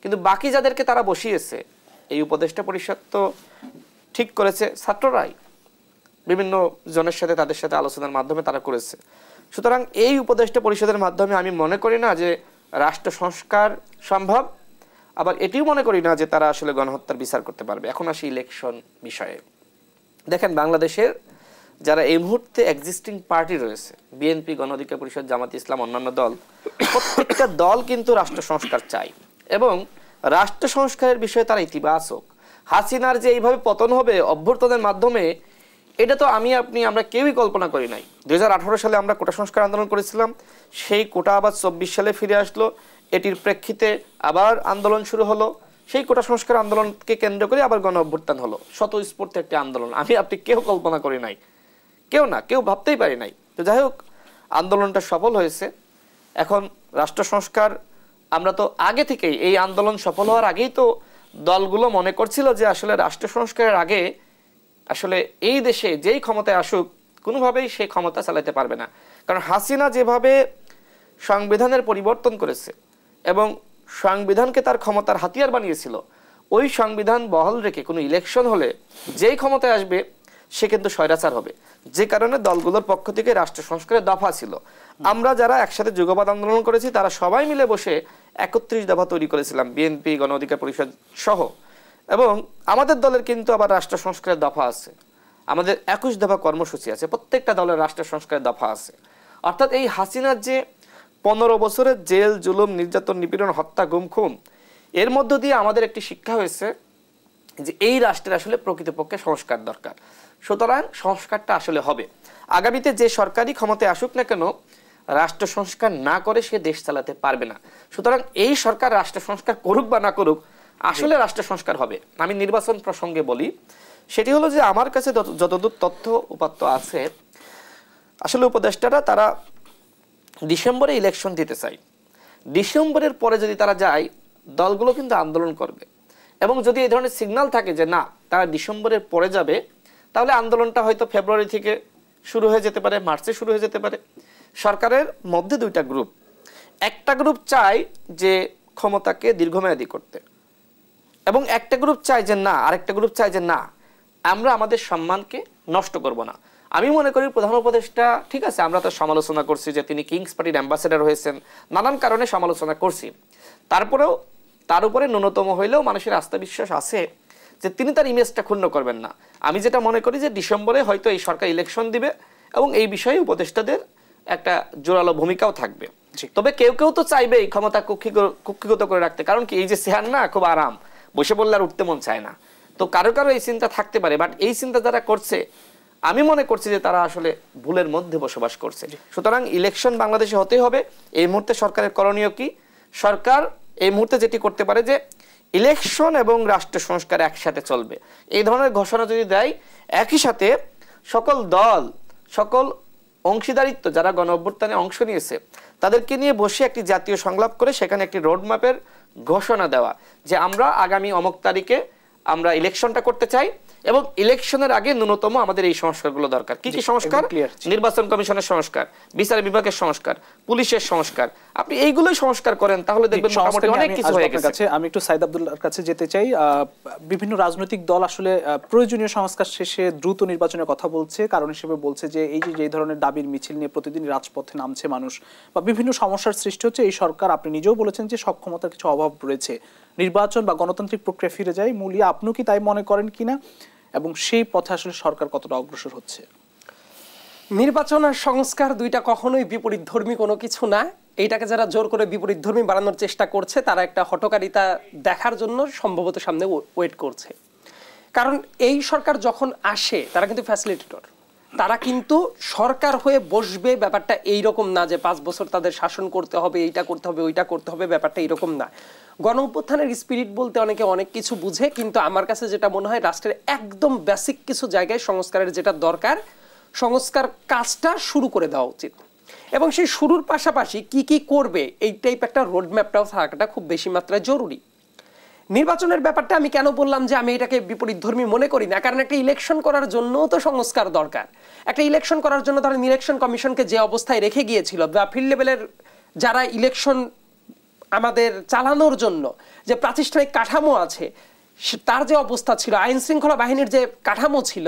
কিন্তু বাকি যাদেরকে তারা বসিয়েছে, এই উপদেষ্টা পরিষদ তো ঠিক করেছে ছাত্ররাই, বিভিন্ন জনের সাথে তাদের সাথে আলোচনার মাধ্যমে তারা করেছে। সুতরাং এই উপদেষ্টা পরিষদের মাধ্যমে আমি মনে করি না যে রাষ্ট্র সংস্কার সম্ভব, আবার এটিও মনে করি না যে তারা আসলে গণহত্যার বিচার করতে পারবে। এখন আসি ইলেকশন বিষয়ে। দেখেন, বাংলাদেশের যারা এই মুহূর্তে এক্সিস্টিং পার্টি রয়েছে, বিএনপি, গণ অধিকার পরিষদ, জামাত ইসলাম, অন্যান্য দল, প্রত্যেকটা দল কিন্তু রাষ্ট্র সংস্কার চায় এবং রাষ্ট্র সংস্কারের বিষয়ে তারা ইতিবাচক। হাসিনার যে এইভাবে পতন হবে অভ্যর্থনের মাধ্যমে, এটা তো আমরা কেউই কল্পনা করি নাই। 2018 সালে আমরা কোটা সংস্কার আন্দোলন করেছিলাম, সেই কোটা আবার 24 সালে ফিরে আসলো, এটির প্রেক্ষিতে আবার আন্দোলন শুরু হলো, সেই কোটা সংস্কার আন্দোলনকে কেন্দ্র করে আবার গণ অভ্যুত্থান হলো। স্বতঃস্ফূর্ত একটি আন্দোলন আপনি কেউ কল্পনা করি নাই, কেউ ভাবতেই পারি নাই। তো যাই হোক, আন্দোলনটা সফল হয়েছে। এখন রাষ্ট্র সংস্কার, আমরা তো আগে থেকেই এই আন্দোলন সফল হওয়ার আগেই তো দলগুলো মনে করছিল যে আসলে রাষ্ট্র সংস্কারের আগে আসলে এই দেশে যেই ক্ষমতায় আসুক কোনোভাবেই সেই ক্ষমতা চালাতে পারবে না। কারণ হাসিনা যেভাবে সংবিধানের পরিবর্তন করেছে এবং সংবিধানকে তার ক্ষমতার হাতিয়ার বানিয়েছিল, ওই সংবিধান বহাল রেখে কোনো ইলেকশন হলে যেই ক্ষমতায় আসবে সে কিন্তু স্বৈরাচার হবে। যে কারণে দলগুলোর পক্ষ থেকে রাষ্ট্র সংস্কারের দফা ছিল। আমরা যারা একসাথে যুগপৎ আন্দোলন করেছি তারা সবাই মিলে বসে 31 দফা তৈরি করেছিলাম, বিএনপি, গণ অধিকার পরিষদ সহ। এবং আমাদের দলের কিন্তু আবার রাষ্ট্র সংস্কারের দফা আছে, আমাদের 21 দফা কর্মসূচি আছে, প্রত্যেকটা দলের রাষ্ট্র সংস্কারের দফা আছে। অর্থাৎ এই হাসিনার যে 15 বছরের জেল, জুলুম, নির্যাতন, নিপীড়ন, হত্যা, গুম, খুন, এর মধ্য দিয়ে আমাদের একটি শিক্ষা হয়েছে যে এই রাষ্ট্রের আসলে প্রকৃতপক্ষে সংস্কার দরকার। সুতরাং সংস্কারটা আসলে হবে। আগামীতে যে সরকারি ক্ষমতায় আসুক না কেন, রাষ্ট্র সংস্কার না করে সে দেশ চালাতে পারবে না। সুতরাং এই সরকার রাষ্ট্র সংস্কার করুক বা না করুক, আসলে রাষ্ট্র সংস্কার হবে। আমি নির্বাচন প্রসঙ্গে বলি, সেটি হলো যে আমার কাছে যতদূর তথ্য উপাত্ত আছে, আসলে উপদেষ্টারা তারা ডিসেম্বরে ইলেকশন দিতে চায়। ডিসেম্বরের পরে যদি তারা যায়, দলগুলো কিন্তু আন্দোলন করবে, এবং যদি এই ধরনের সিগন্যাল থাকে যে না তারা ডিসেম্বরের পরে যাবে, তাহলে আন্দোলনটা হয়তো ফেব্রুয়ারি থেকে শুরু হয়ে যেতে পারে, মার্চে শুরু হয়ে যেতে পারে। সরকারের মধ্যে দুইটা গ্রুপ, একটা গ্রুপ চায় যে ক্ষমতাকে দীর্ঘমেয়াদী করতে, এবং একটা গ্রুপ চায় যে না, আরেকটা গ্রুপ চায় যে না, আমরা আমাদের সম্মানকে নষ্ট করব না। আমি মনে করি প্রধান উপদেষ্টা, ঠিক আছে, আমরা তো সমালোচনা করছি যে তিনি কিংস পার্টির অ্যাম্বাসেডর হয়েছেন, নানান কারণে সমালোচনা করছি, তারপরেও তার উপরে ন্যূনতম হইলেও মানুষের আস্থা বিশ্বাস আছে যে তিনি তার ইমেজটা ক্ষুণ্ণ করবেন না। আমি যেটা মনে করি যে ডিসেম্বরে হয়তো এই সরকার ইলেকশন দিবে এবং এই বিষয়ে উপদেষ্টাদের একটা জোরালো ভূমিকাও থাকবে। তবে কেউ কেউ তো চাইবে এই ক্ষমতা কুক্ষিগত করে রাখতে, কারণ কি এই যে চেয়ার না, খুব আরাম, বসে পড়লে আর উঠতে মন চায় না। তো কারো কারো এই চিন্তা থাকতে পারে, বাট এই চিন্তা যারা করছে আমি মনে করছি যে তারা আসলে ভুলের মধ্যে বসবাস করছে। সুতরাং ইলেকশন বাংলাদেশে হতে হবে। এই মুহূর্তে সরকারের করণীয় কি? সরকার এই মুহূর্তে যেটি করতে পারে যে ইলেকশন এবং রাষ্ট্র সংস্কার একসাথে চলবে, এই ধরনের ঘোষণা যদি দেয়, একই সাথে সকল দল, সকল অংশীদারিত্ব যারা গণ অভ্যুত্থানে অংশ নিয়েছে তাদেরকে নিয়ে বসে একটি জাতীয় সংলাপ করে সেখানে একটি রোডম্যাপের ঘোষণা দেওয়া যে আমরা আগামী অমুক তারিখে আমরা ইলেকশনটা করতে চাই এবং ইলেকশনের আগে ন্যূনতম আমাদের এই সংস্কারগুলো দরকার। কি কি সংস্কার? নির্বাচন কমিশনের সংস্কার, বিচার বিভাগের সংস্কার, পুলিশের সংস্কার। আপনি এইগুলোই সংস্কার করেন তাহলে দেখবেন মোটামুটি অনেক কিছু হয়ে গেছে। আমি একটু সাইদ আব্দুল্লাহর কাছে যেতে চাই। বিভিন্ন রাজনৈতিক দল আসলে প্রয়োজনীয় সংস্কার শেষে দ্রুত নির্বাচনের কথা বলছে, কারণ হিসেবে বলছে যে এই যে ধরনের দাবির মিছিল নিয়ে প্রতিদিন রাজপথে নামছে মানুষ বা বিভিন্ন সমস্যার সৃষ্টি হচ্ছে, এই সরকার, আপনি নিজেও বলেছেন যে সক্ষমতার কিছু অভাব রয়েছে, নির্বাচন বা গণতান্ত্রিক প্রক্রিয়া ফিরে যায়। মূলিয়া আপনিও কি তাই মনে করেন কিনা এবং সেই পথে আসলে সরকার কতটা অগ্রসর হচ্ছে? নির্বাচন আর সংস্কার দুইটা কখনোই বিপরীতধর্মী কোনো কিছু না। এইটাকে যারা জোর করে বিপরীতধর্মী বানানোর চেষ্টা করছে তারা একটা হঠকারিতা দেখার জন্য সম্ভবত সামনে ওয়েট করছে। কারণ এই সরকার যখন আসে তারা কিন্তু ফ্যাসিলিটেটর, তারা কিন্তু সরকার হয়ে বসবে ব্যাপারটা এইরকম না যে 5 বছর তাদের শাসন করতে হবে, এইটা করতে হবে, ওইটা করতে হবে, ব্যাপারটা এরকম না। গণ অভ্যুত্থানের স্পিরিট বলতে অনেকে অনেক কিছু বুঝে, কিন্তু আমার কাছে যেটা মনে হয় রাষ্ট্রের একদম বেসিক কিছু জায়গায় সংস্কারের যেটা দরকার, সংস্কার কাজটা শুরু করে দেওয়া উচিত এবং সেই শুরুর পাশাপাশি কি কি করবে এই টাইপ একটা রোডম্যাপটাও থাকাটা খুব বেশি মাত্রায় জরুরি। নির্বাচনের ব্যাপারটা আমি কেন বললাম যে আমি এটাকে বিপরীতধর্মী মনে করি না, কারণ একটা ইলেকশন করার জন্য তো সংস্কার দরকার। একটা ইলেকশন করার জন্য ধরেন ইলেকশন কমিশনকে যে অবস্থায় রেখে গিয়েছিল বা ফিল্ড লেভেলের যারা ইলেকশন আমাদের চালানোর জন্য যে প্রাতিষ্ঠানিক কাঠামো আছে তার যে অবস্থা ছিল, আইন শৃঙ্খলা বাহিনীর যে কাঠামো ছিল,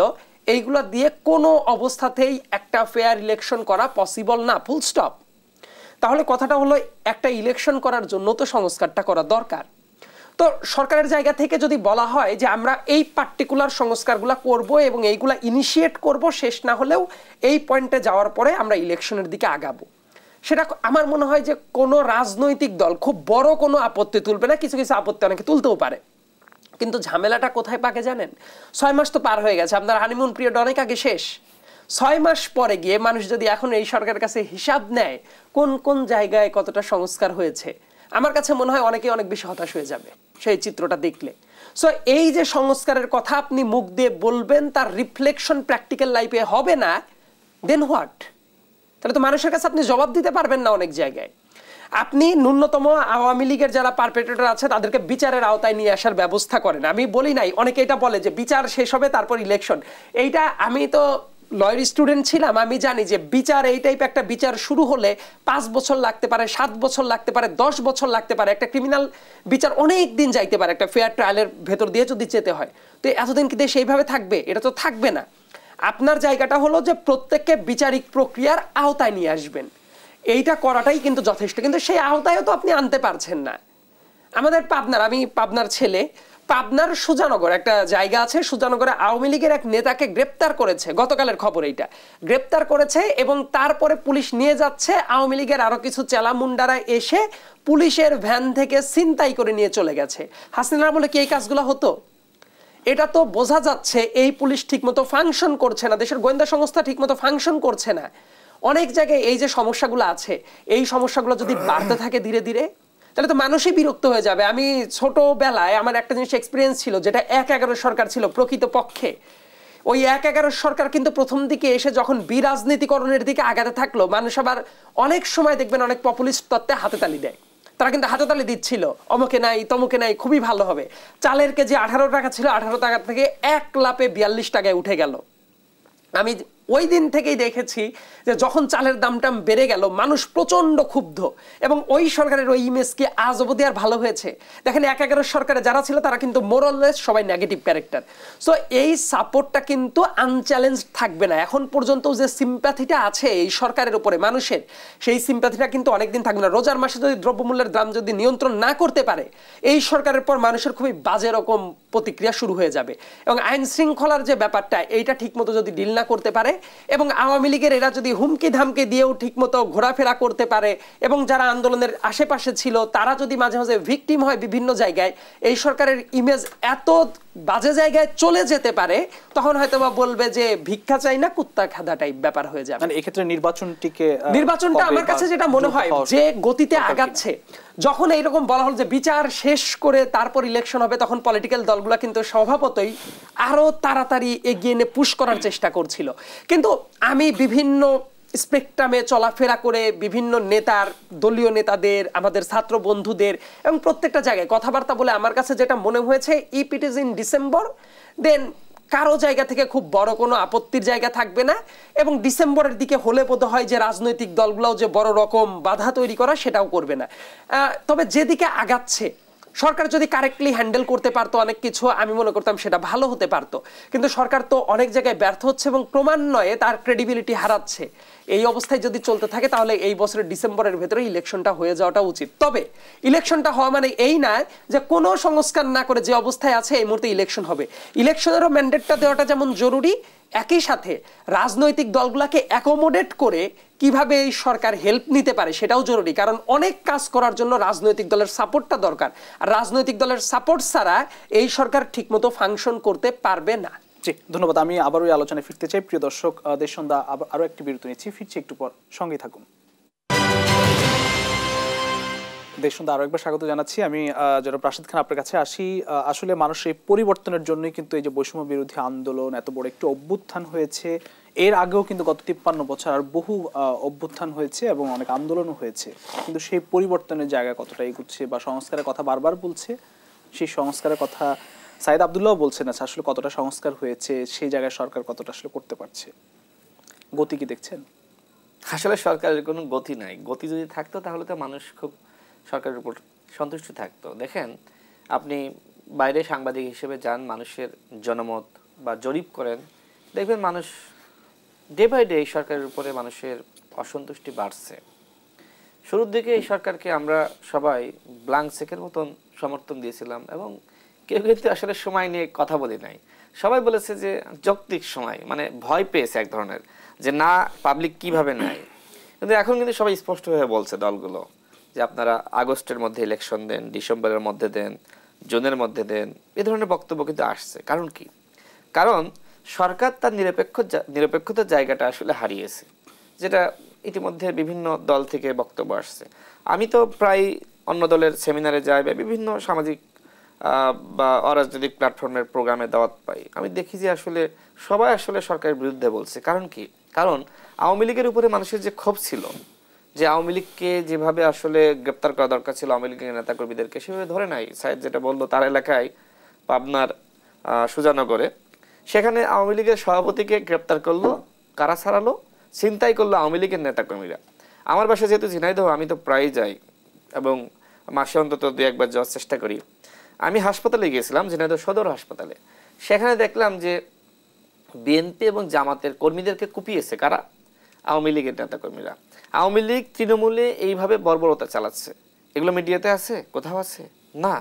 এইগুলো দিয়ে কোনো অবস্থাতেই একটা ফেয়ার ইলেকশন করা পসিবল না, ফুল স্টপ। তাহলে কথাটা হলো একটা ইলেকশন করার জন্য তো সংস্কারটা করা দরকার। তো সরকারের জায়গা থেকে যদি বলা হয় যে আমরা এই পার্টিকুলার সংস্কারগুলো করব এবং এইগুলা ইনিশিয়েট করব, শেষ না হলেও এই পয়েন্টে যাওয়ার পরে আমরা ইলেকশনের দিকে আগাবো, সেটা আমার মনে হয় যে কোনো রাজনৈতিক দল খুব বড় কোনো আপত্তি তুলবে না। কিছু কিছু আপত্তি অনেকে তুলতেও পারে, কিন্তু ঝামেলাটা কোথায় পাকে জানেন? 6 মাস তো পার হয়ে গেছে, আপনার হানিমুন পিরিয়ড অনেক আগে শেষ। 6 মাস পরে গিয়ে মানুষ যদি এখন এই সরকারের কাছে হিসাব নেয় কোন কোন জায়গায় কতটা সংস্কার হয়েছে, আমার কাছে মনে হয় অনেকে অনেক বেশি হতাশ হয়ে যাবে সেই চিত্রটা দেখলে। সো এই যে সংস্কারের কথা আপনি মুখ দিয়ে বলবেন, তার রিফ্লেকশন প্র্যাকটিক্যাল লাইফে হবে না, দেন হোয়াট? তাহলে তো মানুষের কাছে আপনি জবাব দিতে পারবেন না অনেক জায়গায়। আপনি ন্যূনতম আওয়ামী লীগের যারা পারপেট্রেটর আছে তাদেরকে বিচারের আওতায় নিয়ে আসার ব্যবস্থা করেন। আমি বলি নাই, অনেকে এটা বলে যে বিচার শেষ হবে তারপর ইলেকশন। এইটা আমি তো লয়ের স্টুডেন্ট ছিলাম, আমি জানি যে বিচার এই টাইপ একটা বিচার শুরু হলে 5 বছর লাগতে পারে, 7 বছর লাগতে পারে, 10 বছর লাগতে পারে। একটা ক্রিমিনাল বিচার অনেক দিন যাইতে পারে একটা ফেয়ার ট্রায়ালের ভেতর দিয়ে যদি যেতে হয়। তো এতদিন কি দেশ এইভাবে থাকবে? এটা তো থাকবে না। আপনার জায়গাটা হলো যে প্রত্যেককে বিচারিক প্রক্রিয়ার আওতায় নিয়ে আসবেন, এইটা করাটাই কিন্তু যথেষ্ট। কিন্তু সেই আওতায়ও তো আপনি আনতে পারছেন না। আমাদের পাবনার, আমি পাবনার ছেলে, পাবনার সুজানগর একটা জায়গা আছে, সুজানগরে আওয়ামী লীগের এক নেতাকে গ্রেপ্তার করেছে, গতকালের খবর এইটা, গ্রেপ্তার করেছে এবং তারপরে পুলিশ নিয়ে যাচ্ছে। আওয়ামী লীগের আরো কিছু চেলামুন্ডারা এসে পুলিশের ভ্যান থেকে ছিনতাই করে নিয়ে চলে গেছে। হাসিনা বলে কি এই কাজগুলো হতো? এটা তো বোঝা যাচ্ছে এই পুলিশ ঠিকমতো ফাংশন করছে না, দেশের গোয়েন্দা সংস্থা ঠিকমতো ফাংশন করছে না। অনেক জায়গায় এই যে সমস্যাগুলো আছে, এই সমস্যাগুলো যদি বাড়তে থাকে ধীরে ধীরে, তাহলে তো মানুষই বিরক্ত হয়ে যাবে। আমি ছোটবেলায় আমার একটা জিনিস এক্সপিরিয়েন্স ছিল, যেটা 1-11 সরকার ছিল প্রকৃত পক্ষে। ওই 1-11 সরকার কিন্তু প্রথম দিকে এসে যখন বিরাজনীতিকরণের দিকে আগাতে থাকলো, মানুষ আবার অনেক সময় দেখবেন অনেক পপুলিস্ট তত্ত্বে হাতে তালি দেয়। তারা কিন্তু হাতে তালি দিচ্ছিল, অমুকে নাই তমুকে নাই, খুবই ভালো হবে। চালের কেজি 18 টাকা ছিল, 18 টাকা থেকে 1 লাফে 42 টাকায় উঠে গেল। আমি ওই দিন থেকেই দেখেছি যে যখন চালের দামটা বেড়ে গেল মানুষ প্রচন্ড ক্ষুব্ধ, এবং ওই সরকারের ওই ইমেজ কি আজ অবধি আর ভালো হয়েছে? দেখেন 1-11 সরকারে যারা ছিল তারা কিন্তু মোরাললেস সবাই নেগেটিভ ক্যারেক্টার। সো এই সাপোর্টটা কিন্তু আনচ্যালেঞ্জ থাকবে না। এখন পর্যন্ত যে সিম্প্যাথিটা আছে এই সরকারের উপরে মানুষের, সেই সিম্প্যাথিটা কিন্তু অনেকদিন থাকবে না। রোজার মাসে যদি দ্রব্যমূল্যের দাম যদি নিয়ন্ত্রণ না করতে পারে, এই সরকারের পর মানুষের খুবই বাজে রকম প্রতিক্রিয়া শুরু হয়ে যাবে। এবং আইন শৃঙ্খলার যে ব্যাপারটা, এইটা ঠিকমতো যদি ডিল না করতে পারে, এবং আওয়ামী লীগের এরা যদি হুমকি ধামকি দিয়েও ঠিকমতো ঘোরাফেরা করতে পারে, এবং যারা আন্দোলনের আশেপাশে ছিল তারা যদি মাঝে মাঝে ভিকটিম হয় বিভিন্ন জায়গায়, এই সরকারের ইমেজ এত বাজে জায়গায় চলে যেতে পারে, তখন হয়তো বা বলবে যে ভিক্ষা চাই না কুত্তা খাদা টাইপ ব্যাপার হয়ে যাবে। মানে এক্ষেত্রে নির্বাচনটা আমার কাছে যেটা মনে হয় যে গতিতে আগাচ্ছে, যখন এইরকম বলা হল যে বিচার শেষ করে তারপর ইলেকশন হবে, তখন পলিটিক্যাল দলগুলো কিন্তু স্বভাবতই আরো তাড়াতাড়ি এগিয়ে নিয়ে পুশ করার চেষ্টা করছিল। কিন্তু আমি বিভিন্ন স্পেকট্রামে চলাফেরা করে বিভিন্ন নেতার, দলীয় নেতাদের, আমাদের ছাত্র বন্ধুদের এবং প্রত্যেকটা জায়গায় কথাবার্তা বলে আমার কাছে যেটা মনে হয়েছে, if it is in December then কারো জায়গা থেকে খুব বড় কোনো আপত্তির জায়গা থাকবে না, এবং ডিসেম্বরের দিকে হলে বোধ হয় যে রাজনৈতিক দলগুলোও যে বড় রকম বাধা তৈরি করা সেটাও করবে না। তবে যেদিকে আগাচ্ছে সরকার যদি কারেক্টলি হ্যান্ডেল করতে পারতো অনেক কিছু, আমি মনে করতাম সেটা ভালো হতে পারতো। কিন্তু সরকার তো অনেক জায়গায় ব্যর্থ হচ্ছে এবং ক্রমান্বয়ে তার ক্রেডিবিলিটি হারাচ্ছে। এই অবস্থায় যদি চলতে থাকে তাহলে এই বছরের ডিসেম্বরের ভেতরে ইলেকশনটা হয়ে যাওয়াটা উচিত। তবে ইলেকশনটা হওয়া মানে এই না যে কোনো সংস্কার না করে যে অবস্থায় আছে এই মুহূর্তে ইলেকশন হবে। ইলেকশনেরও ম্যান্ডেটটা দেওয়াটা যেমন জরুরি, একই সাথে রাজনৈতিক দলগুলোকে অ্যাকোমোডেট করে কিভাবে এই সরকার হেল্প নিতে পারে সেটাও জরুরি, কারণ অনেক কাজ করার জন্য রাজনৈতিক দলের সাপোর্টটা দরকার, আর রাজনৈতিক দলের সাপোর্ট ছাড়া এই সরকার ঠিকমতো ফাংশন করতে পারবে না। জি, ধন্যবাদ। আমি আবার ওই আলোচনায় ফিরতে চাই। প্রিয় দর্শক, দেশ সন্ধ্যা আরো একটি বিরতি নিচ্ছি, ফিরছি একটু পর, সঙ্গেই থাকুন। দেশ সন্ধ্যা আরো একবার স্বাগত জানাচ্ছি। আমি যারা রাশেদ খান আপনার কাছে আসি। আসলে মানুষের এই পরিবর্তনের জন্যই কিন্তু এই যে বৈষম্য বিরোধী আন্দোলন এত বড় একটি অভ্যুত্থান হয়েছে। এর আগেও কিন্তু গত 53 বছর আর বহু অভ্যুত্থান হয়েছে এবং অনেক আন্দোলনও হয়েছে, কিন্তু সেই পরিবর্তনের জায়গা কতটা এগুচ্ছে বা সংস্কারের কথা বারবার বলছে, সেই সংস্কারের কথা সাইদ আব্দুল্লাহ বলছেন, আছে আসলে কতটা সংস্কার হয়েছে, সেই জায়গায় সরকার কতটা আসলে করতে পারছে, গতি কি দেখছেন? আসলে সরকারের কোনো গতি নাই। গতি যদি থাকতো তাহলে তো মানুষ খুব সরকারের উপর সন্তুষ্ট থাকতো। দেখেন, আপনি বাইরে সাংবাদিক হিসেবে যান, মানুষের জনমত বা জরিপ করেন, দেখবেন মানুষ ডে বাই ডে এই সরকারের উপরে মানুষের অসন্তুষ্টি বাড়ছে। শুরুর দিকে এই সরকারকে আমরা সবাই ব্ল্যাঙ্ক চেকের মতন সমর্থন দিয়েছিলাম এবং কেউ কিন্তু আসলে সময় নিয়ে কথা বলি নাই। সবাই বলেছে যে যৌক্তিক সময়, মানে ভয় পেয়েছে এক ধরনের যে না পাবলিক কিভাবে নেয়। কিন্তু এখন কিন্তু সবাই স্পষ্ট হয়ে বলছে দলগুলো যে আপনারা আগস্টের মধ্যে ইলেকশন দেন, ডিসেম্বরের মধ্যে দেন, জুনের মধ্যে দেন, এ ধরনের বক্তব্য কিন্তু আসছে। কারণ কি? কারণ সরকার তার নিরপেক্ষতার জায়গাটা আসলে হারিয়েছে, যেটা ইতিমধ্যে বিভিন্ন দল থেকে বক্তব্য আসছে। আমি তো প্রায় অন্য দলের সেমিনারে যাই বা বিভিন্ন সামাজিক বা অরাজনৈতিক প্ল্যাটফর্মের প্রোগ্রামে দাওয়াত পাই, আমি দেখি যে আসলে সবাই আসলে সরকারের বিরুদ্ধে বলছে। কারণ কি? কারণ আওয়ামী লীগের উপরে মানুষের যে ক্ষোভ ছিল, যে আওয়ামী লীগকে যেভাবে আসলে গ্রেপ্তার করা দরকার ছিল, আওয়ামী লীগের নেতাকর্মীদেরকে সেভাবে ধরে নাই। সাইদ যেটা বললো, তার এলাকায় পাবনার সুজানগরে, সেখানে আওয়ামী লীগের সভাপতিকে গ্রেপ্তার করলো, কারা ছাড়ালো, ছিনতাই করলো আওয়ামী লীগের নেতাকর্মীরা। আমার বাসা যেহেতু ঝিনাইদহ, আমি তো প্রায় যাই এবং মাসে অন্তত 2-1 বার যাওয়ার চেষ্টা করি। আমি হাসপাতালে গিয়েছিলাম, ঝিনাইদহ সদর হাসপাতালে। সেখানে দেখলাম যে বিএনপি এবং জামাতের কর্মীদেরকে কুপিয়েছে কারা? আওয়ামী লীগের নেতাকর্মীরা। আওয়ামী লীগ তৃণমূলে এইভাবে বর্বরতা চালাচ্ছে। এগুলো মিডিয়াতে আছে? কোথাও আছে? না।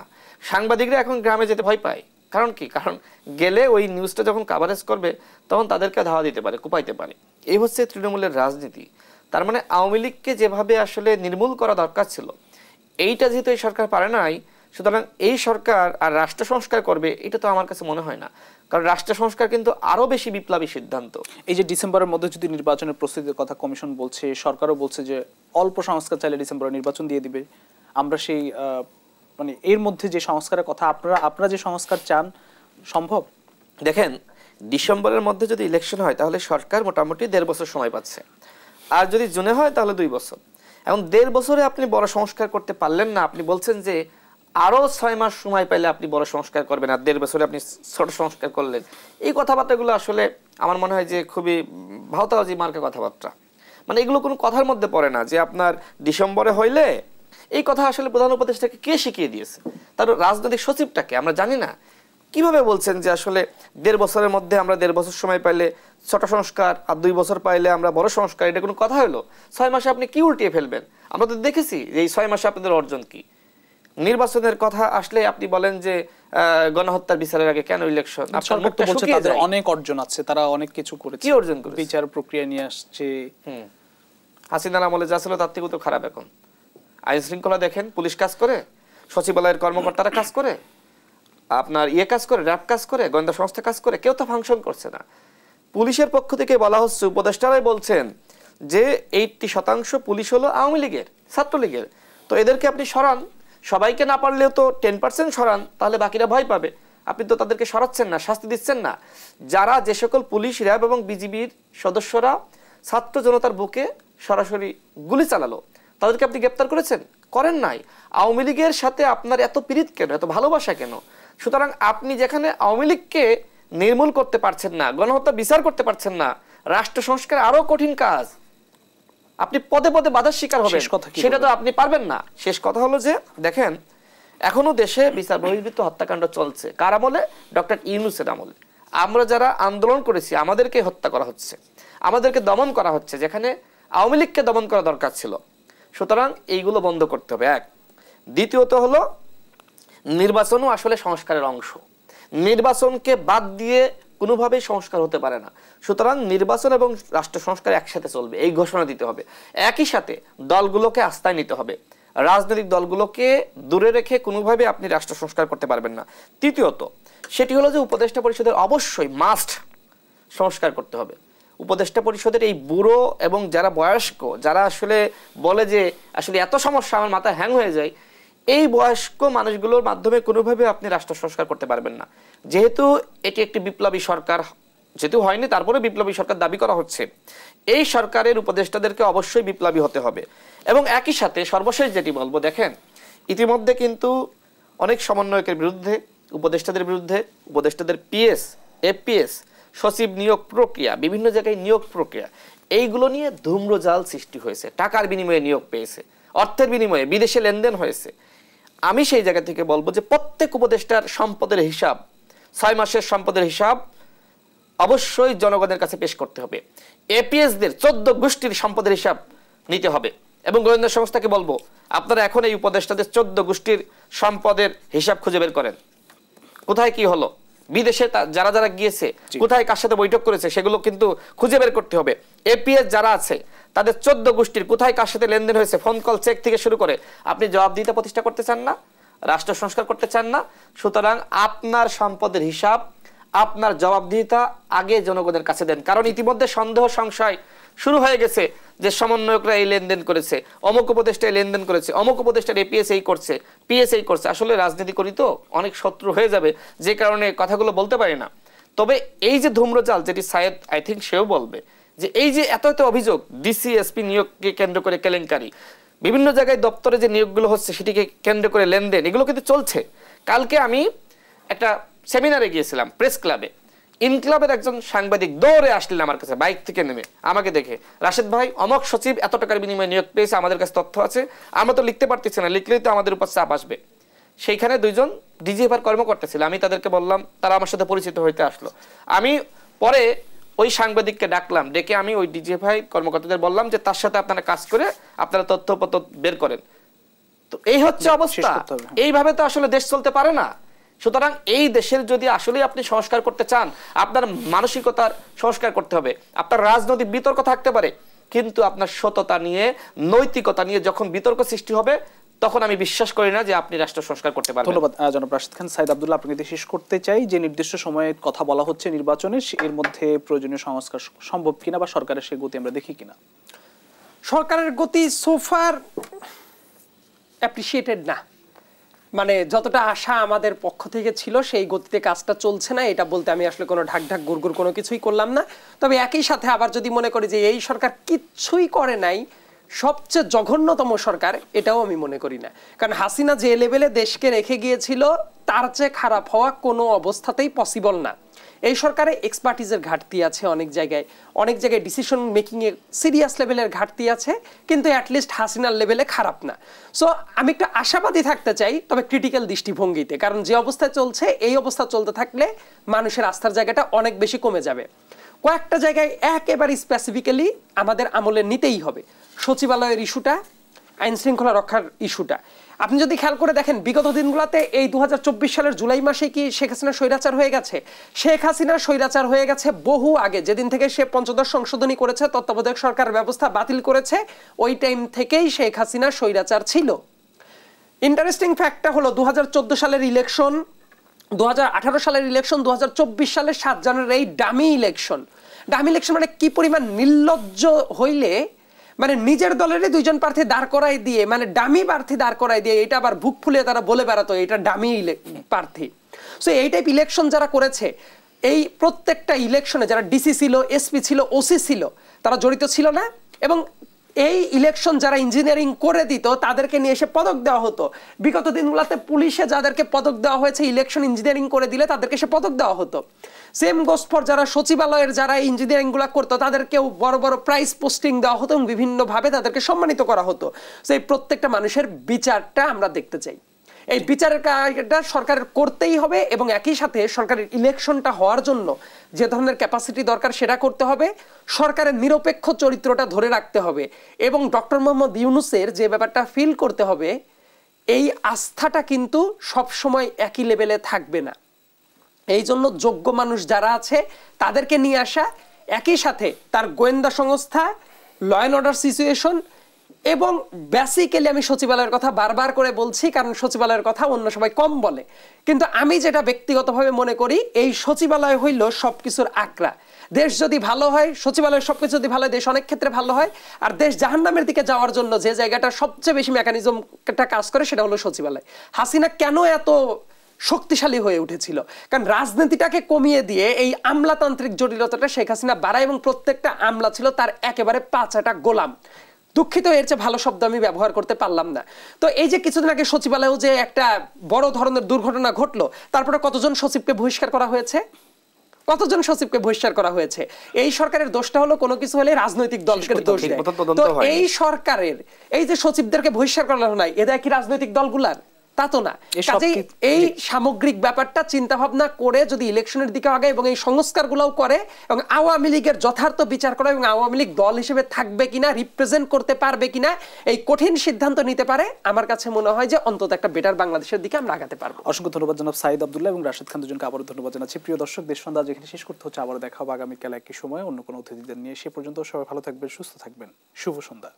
সাংবাদিকরা এখন গ্রামে যেতে ভয় পায়। কারণ কি? কারণ গেলে ওই নিউজটা যখন কাভারেজ করবে তখন তাদেরকে ধাওয়া দিতে পারে, কুপাইতে পারে। এই হচ্ছে তৃণমূলের রাজনীতি। তার মানে আওয়ামী লীগকে যেভাবে আসলে নির্মূল করা দরকার ছিল, এইটা যেহেতু এই সরকার পারে নাই, সুতরাং এই সরকার আর রাষ্ট্র সংস্কার করবে এটা তো আমার কাছে মনে হয় না। কারণ রাষ্ট্র সংস্কার কিন্তু আরো বেশি বিপ্লবী সিদ্ধান্ত। এই যে ডিসেম্বরের মধ্যে যদি নির্বাচনের প্রস্তুতির কথা কমিশন বলছে, সরকারও বলছে যে অল্প সংস্কার চাইলে ডিসেম্বরে নির্বাচন দিয়ে দিবে, আমরা সেই মানে এর মধ্যে যে সংস্কারের কথা আপনারা যে সংস্কার চান সম্ভব? দেখেন, ডিসেম্বরের মধ্যে যদি ইলেকশন হয় তাহলে সরকার মোটামুটি 1.5 বছর সময় পাচ্ছে, আর যদি জুনে হয় তাহলে 2 বছর। এখন 1.5 বছরে আপনি বড় সংস্কার করতে পারলেন না। আপনি বলছেন যে আরো 6 মাস সময় পাইলে আপনি বড় সংস্কার করবেন, আর 1.5 বছরে আপনি ছোট সংস্কার করলেন। এই কথাবার্তাগুলো আসলে আমার মনে হয় যে খুবই ভাওতাবাজি মার্কা কথাবার্তা। মানে এগুলো কোনো কথার মধ্যে পড়ে না যে আপনার ডিসেম্বরে হইলে, এই কথা আসলে প্রধান উপদেষ্টাকে কে শিখিয়ে দিয়েছে? তার রাজনৈতিক সচিবটাকে আমরা জানি না। কিভাবে বলছেন যে আসলে 1.5 বছরের মধ্যে আমরা 1.5 বছর সময় পাইলে ছোট সংস্কার, আর 2 বছর পাইলে আমরা বড় সংস্কার? এটা কোনো কথা হলো? 6 মাসে আপনি কি উল্টিয়ে ফেলবেন? আমরা তো দেখেছি যে এই 6 মাসে আপনাদের অর্জন কি। নির্বাচনের কথা আসলে আপনি বলেন যে গণহত্যার বিচারের আগে কেন ইলেকশন? তাদের অনেক অর্জন আছে, তারা অনেক কিছু করেছে। কি অর্জন করেছে? বিচার প্রক্রিয়া নিয়ে আসছে। হাসিনার আমলে যা ছিল তার থেকেও তো খারাপ এখন। আইন শৃঙ্খলা দেখেন, পুলিশ কাজ করে, সচিবালয়ের কর্মকর্তারা কাজ করে, আপনার কাজ করে, র্যাব কাজ করে, গোয়েন্দা সংস্থা কাজ করে, কেউ তো ফাংশন করছে না। পুলিশের পক্ষ থেকে বলা হচ্ছে, উপদেষ্টারাই বলছেন যে 80% পুলিশ হলো আওয়ামী লীগের, ছাত্রলীগের। তো এদেরকে আপনি সরান, সবাইকে না পারলেও তো 10% সরান, তাহলে বাকিরা ভয় পাবে। আপনি তো তাদেরকে সরাচ্ছেন না, শাস্তি দিচ্ছেন না। যারা যে সকল পুলিশ, র্যাব এবং বিজিবির সদস্যরা ছাত্র জনতার বুকে সরাসরি গুলি চালালো, তাদেরকে আপনি গ্রেপ্তার করেছেন? করেন নাই। আওয়ামী লীগের সাথে আপনার এত প্রীতি কেন, এত ভালোবাসা কেন? সুতরাং আপনি যেখানে আওয়ামী লীগকে নির্মূল করতে পারছেন না, গণহত্যা বিচার করতে পারছেন না, রাষ্ট্র সংস্কার আরো কঠিন কাজ, আপনি পদে পদে বাধার শিকার হবেন, সেটা তো আপনি পারবেন না। শেষ কথা হলো যে দেখেন, এখনো দেশে বিচার বহির্ভূত হত্যাকাণ্ড চলছে। কার আমলে? ডক্টর ইউনূসের আমলে। আমরা যারা আন্দোলন করেছি আমাদেরকে হত্যা করা হচ্ছে, আমাদেরকে দমন করা হচ্ছে, যেখানে আওয়ামী লীগকে দমন করা দরকার ছিল। সুতরাং এইগুলো বন্ধ করতে হবে, এক। দ্বিতীয়ত হলো নির্বাচনও আসলে সংস্কারের অংশ। নির্বাচনকে বাদ দিয়ে কোনোভাবেই সংস্কার হতে পারে না। সুতরাং নির্বাচন এবং রাষ্ট্র সংস্কার একসাথে চলবে, এই ঘোষণা দিতে হবে। একই সাথে দলগুলোকে আস্থায় নিতে হবে। রাজনৈতিক দলগুলোকে দূরে রেখে কোনোভাবে আপনি রাষ্ট্র সংস্কার করতে পারবেন না। তৃতীয়ত সেটি হলো যে উপদেষ্টা পরিষদের অবশ্যই মাস্ট সংস্কার করতে হবে। উপদেষ্টা পরিষদের এই বুড়ো এবং যারা বয়স্ক, যারা আসলে বলে যে আসলে এত সমস্যা আমার মাথা হ্যাং হয়ে যায়, এই বয়স্ক মানুষগুলোর মাধ্যমে কোনোভাবে আপনি রাষ্ট্র সংস্কার করতে পারবেন না। যেহেতু এটি একটি বিপ্লবী সরকার, যেহেতু হয়নি তারপরে বিপ্লবী সরকার দাবি করা হচ্ছে, এই সরকারের উপদেষ্টাদেরকে অবশ্যই বিপ্লবী হতে হবে। এবং একই সাথে সর্বশেষ যেটি বলবো, দেখেন ইতিমধ্যে কিন্তু অনেক সমন্বয়কের বিরুদ্ধে, উপদেষ্টাদের বিরুদ্ধে, উপদেষ্টাদের পিএস, এপিএস, সচিব নিয়োগ প্রক্রিয়া, বিভিন্ন জায়গায় নিয়োগ প্রক্রিয়া, এইগুলো নিয়ে ধূম্রজাল সৃষ্টি হয়েছে। টাকার বিনিময়ে নিয়োগ পেয়েছে, অর্থের বিনিময়ে বিদেশে লেনদেন হয়েছে। আমি সেই জায়গা থেকে বলবো যে প্রত্যেক উপদেষ্টার সম্পদের হিসাব, 6 মাসের সম্পদের হিসাব অবশ্যই জনগণের কাছে পেশ করতে হবে। এপিএসদের 14 গোষ্ঠীর সম্পদের হিসাব নিতে হবে। এবং গোয়েন্দা সংস্থাকে বলবো, আপনারা এখন এই উপদেষ্টাদের 14 গোষ্ঠীর সম্পদের হিসাব খুঁজে বের করেন। কোথায় কি হলো, বিদেশে যারা যারা গিয়েছে কোথায় কার সাথে বৈঠক করেছে, সেগুলো কিন্তু খুঁজে বের করতে হবে। এপিএস যারা আছে তাদের 14 গোষ্ঠীর কোথায় কার সাথে লেনদেন হয়েছে, ফোন কল, চেক থেকে শুরু করে। আপনি জবাবদিহিতা প্রতিষ্ঠা করতে চান না, রাষ্ট্র সংস্কার করতে চান না, সুতরাং আপনার সম্পদের হিসাব, আপনার জবাবদিহিতা আগে জনগণের কাছে দেন। কারণ ইতিমধ্যে সন্দেহ সংশয় শুরু হয়ে গেছে যে সমন্বয়করা এই লেনদেন করেছে, অমুক উপদেষ্টা এই লেনদেন করেছে, অমুক উপদেষ্টার এপিএস এই করছে, পিএস এই করছে। আসলে রাজনীতি করি তো অনেক শত্রু হয়ে যাবে, যে কারণে কথাগুলো বলতে পারি না। তবে এই যে ধূম্রজাল, যেটি সায়েদ আই থিঙ্ক সেও বলবে, যে এই যে এত এত অভিযোগ, ডিসি এসপি নিয়োগকে কেন্দ্র করে কেলেঙ্কারি, বিভিন্ন জায়গায় দপ্তরে যে নিয়োগগুলো হচ্ছে সেটিকে কেন্দ্র করে লেনদেন, এগুলো কিন্তু চলছে। কালকে আমি একটা সেমিনারে গিয়েছিলাম প্রেস ক্লাবে, ইনক্লাবের একজন সাংবাদিক দৌড়ে আসলেন আমার কাছে, বাইক থেকে নেমে আমাকে দেখে, রাশেদ ভাই অমক সচিব এত টাকার বিনিময়ে নিয়োগ পেয়েছে, আমাদের কাছে তথ্য আছে, আমরা তো লিখতে পারতেছি না, লিখলেই তো আমাদের উপর চাপ আসবে। সেইখানে 2 জন ডিজিএফআর কর্মকর্তা ছিল, আমি তাদেরকে বললাম, তারা আমার সাথে পরিচিত হইতে আসলো। আমি পরে ওই সাংবাদিককে ডাকলাম, ডেকে আমি ওই ডিজিএফআই কর্মকর্তাদের বললাম যে তার সাথে আপনারা কাজ করে আপনারা তথ্যপত্র বের করেন। তো এই হচ্ছে অবস্থা, এইভাবে তো আসলে দেশ চলতে পারে না। সুতরাং এই দেশের যদি আসলে আপনি সংস্কার করতে চান, আপনার মানসিকতার সংস্কার করতে হবে। আপনার রাজনৈতিক বিতর্ক থাকতে পারে, কিন্তু আপনার সততা নিয়ে, নৈতিকতা নিয়ে যখন বিতর্ক সৃষ্টি হবে, তখন আমি বিশ্বাস করি না যে আপনি রাষ্ট্র সংস্কার করতে পারবেন। ধন্যবাদ জনাব রাশেদ খান। সাইদ আব্দুল্লাহ, আপনাকে শেষ করতে চাই, যে নির্দিষ্ট সময়ে কথা বলা হচ্ছে নির্বাচনের, এর মধ্যে প্রয়োজনীয় সংস্কার সম্ভব কিনা বা সরকারের সেই গতি আমরা দেখি কিনা? সরকারের গতি সোফার অ্যাপ্রিসিয়েটেড না, মানে যতটা আশা আমাদের পক্ষ থেকে ছিল সেই গতিতে কাজটা চলছে না। এটা বলতে আমি আসলে কোনো ঢাক ঢাক গুড়গুড় কোনো কিছুই করলাম না। তবে একই সাথে আবার যদি মনে করি যে এই সরকার কিচ্ছুই করে নাই, সবচেয়ে জঘন্যতম সরকার, এটাও আমি মনে করি না। কারণ হাসিনা যে লেভেলে দেশকে রেখে গিয়েছিল তার চেয়ে খারাপ হওয়া কোনো অবস্থাতেই পসিবল না। এই সরকারে এক্সপার্টিজের ঘাটতি আছে, অনেক জায়গায় ডিসিশন মেকিং এর সিরিয়াস লেভেলের ঘাটতি আছে, কিন্তু অ্যাটলিস্ট হাসিনার লেভেলে খারাপ না। সো আমি একটু আশাবাদী থাকতে চাই, তবে ক্রিটিক্যাল দৃষ্টিভঙ্গিতে, কারণ যে অবস্থায় চলছে এই অবস্থা চলতে থাকলে মানুষের আস্থার জায়গাটা অনেক বেশি কমে যাবে। কয়েকটা জায়গায় একেবারে স্পেসিফিক্যালি আমাদের আমলে নিতেই হবে। সচিবালয়ের ইস্যুটা, আইন শৃঙ্খলা রক্ষার ইস্যুটা, আপনি যদি খেয়াল করে দেখেন বিগত দিনগুলোতে এই 2024 সালের জুলাই মাসে কি শেখ হাসিনা স্বৈরাচার হয়ে গেছে? শেখ হাসিনা স্বৈরাচার হয়ে গেছে বহু আগে, যেদিন থেকে সে ৫৫ সংশোধনী করেছে, তত্ত্বাবধায়ক সরকার ব্যবস্থা বাতিল করেছে, ওই টাইম থেকেই শেখ হাসিনা স্বৈরাচার ছিল। ইন্টারেস্টিং ফ্যাক্টটা হলো 2014 সালের ইলেকশন, 2018 সালের ইলেকশন, 2024 সালের 7 জানুয়ারি এই ডামি ইলেকশন মানে কি পরিমাণ নির্লজ্জ হইলে, মানে নিজের দলেরই 2 জন প্রার্থী দাঁড় করাই দিয়ে, মানে ডামি প্রার্থী দাঁড় করাই দিয়ে, এটা আবার বুক ফুলিয়ে তারা বলে বেড়াতো এটা ডামি প্রার্থী। সো এই টাইপ ইলেকশন যারা করেছে, এই প্রত্যেকটা ইলেকশনে যারা ডিসি ছিল, এসপি ছিল, ওসি ছিল, তারা জড়িত ছিল না? এবং এই ইলেকশন যারা ইঞ্জিনিয়ারিং করে দিত তাদেরকে নিয়ে এসে পদক দেওয়া হতো। বিগত দিনগুলোতে পুলিশে যাদেরকে পদক দেওয়া হয়েছে ইলেকশন ইঞ্জিনিয়ারিং করে দিলে তাদেরকে সে পদক দেওয়া হতো। সেম গোস ফর যারা সচিবালয়ের যারা ইঞ্জিনিয়ারিং গুলা করতো তাদেরকেও বড় বড় প্রাইজ পোস্টিং দেওয়া হতো এবং বিভিন্নভাবে তাদেরকে সম্মানিত করা হতো। সেই প্রত্যেকটা মানুষের বিচারটা আমরা দেখতে চাই। এই বিচারের কাজটা সরকারের করতেই হবে এবং একই সাথে সরকারের ইলেকশনটা হওয়ার জন্য যে ধরনের ক্যাপাসিটি দরকার সেটা করতে হবে। সরকারের নিরপেক্ষ চরিত্রটা ধরে রাখতে হবে এবং ডক্টর মোহাম্মদ ইউনূসের যে ব্যাপারটা ফিল করতে হবে, এই আস্থাটা কিন্তু সব সময় একই লেভেলে থাকবে না। এই জন্য যোগ্য মানুষ যারা আছে তাদেরকে নিয়ে আসা, একই সাথে তার গোয়েন্দা সংস্থা, ল অ্যান্ড অর্ডার সিচুয়েশন এবং বেসিক্যালি আমি সচিবালয়ের কথা বারবার করে বলছি কারণ সচিবালয়ের কথা অন্য সবাই কম বলে, কিন্তু আমি যেটা ব্যক্তিগতভাবে মনে করি এই সচিবালয় হইল সবকিছুর আকরা। দেশ যদি ভালো হয়, সচিবালয়ের সবকিছু যদি ভালো হয়, দেশ অনেক ক্ষেত্রে ভালো হয়। আর দেশ জাহান্নামের দিকে যাওয়ার জন্য যে জায়গাটা সবচেয়ে বেশি মেকানিজমটা কাজ করে সেটা হলো সচিবালয়। হাসিনা কেন এত শক্তিশালী হয়ে উঠেছিল? কারণ রাজনীতিটাকে কমিয়ে দিয়ে এই আমলাতান্ত্রিক জটিলতাটা শেখ হাসিনা বাড়ায় এবং প্রত্যেকটা আমলা ছিল তার একেবারে পাঁচাটা গোলাম। দুঃখিত, এর চেয়ে ভালো শব্দ আমি ব্যবহার করতে পারলাম না। তো এই যে কিছুদিন আগে সচিবালয়েও যে একটা বড় ধরনের দুর্ঘটনা ঘটলো, তারপরে কতজন সচিবকে বহিষ্কার করা হয়েছে, কতজন সচিবকে বহিষ্কার করা হয়েছে? এই সরকারের দোষটা হলো কোনো কিছু হলে রাজনৈতিক দলকে দোষ দেয়। তো এই সরকারের এই যে সচিবদেরকে বহিষ্কার করা হলো না, এদের কি রাজনৈতিক দলগুলার? তা তো না। কাজেই এই সামগ্রিক ব্যাপারটা চিন্তা ভাবনা করে যদি ইলেকশনের দিকে আগে এবং এই সংস্কারগুলোও করে এবং আওয়ামী লীগের যথার্থ বিচার করে এবং আওয়ামী লীগ দল হিসেবে থাকবে কিনা, রিপ্রেজেন্ট করতে পারবে কিনা, এই কঠিন সিদ্ধান্ত নিতে পারে, আমার কাছে মনে হয় যে অন্তত একটা বেটার বাংলাদেশের দিকে আমরা আগাতে পারবো। অসংখ্য ধন্যবাদ জনাব সাঈদ আব্দুল্লাহ এবং রাশেদ খান দুজনকে আবারও ধন্যবাদ জানাচ্ছি। প্রিয় দর্শক, দেশ সন্ধ্যা যেখানে শেষ করতে হচ্ছে, আবার দেখা হবে আগামীকাল একই সময় অন্য কোনো অতিথিদের নিয়ে। সে পর্যন্ত সবাই ভালো থাকবেন, সুস্থ থাকবেন। শুভ সন্ধ্যা।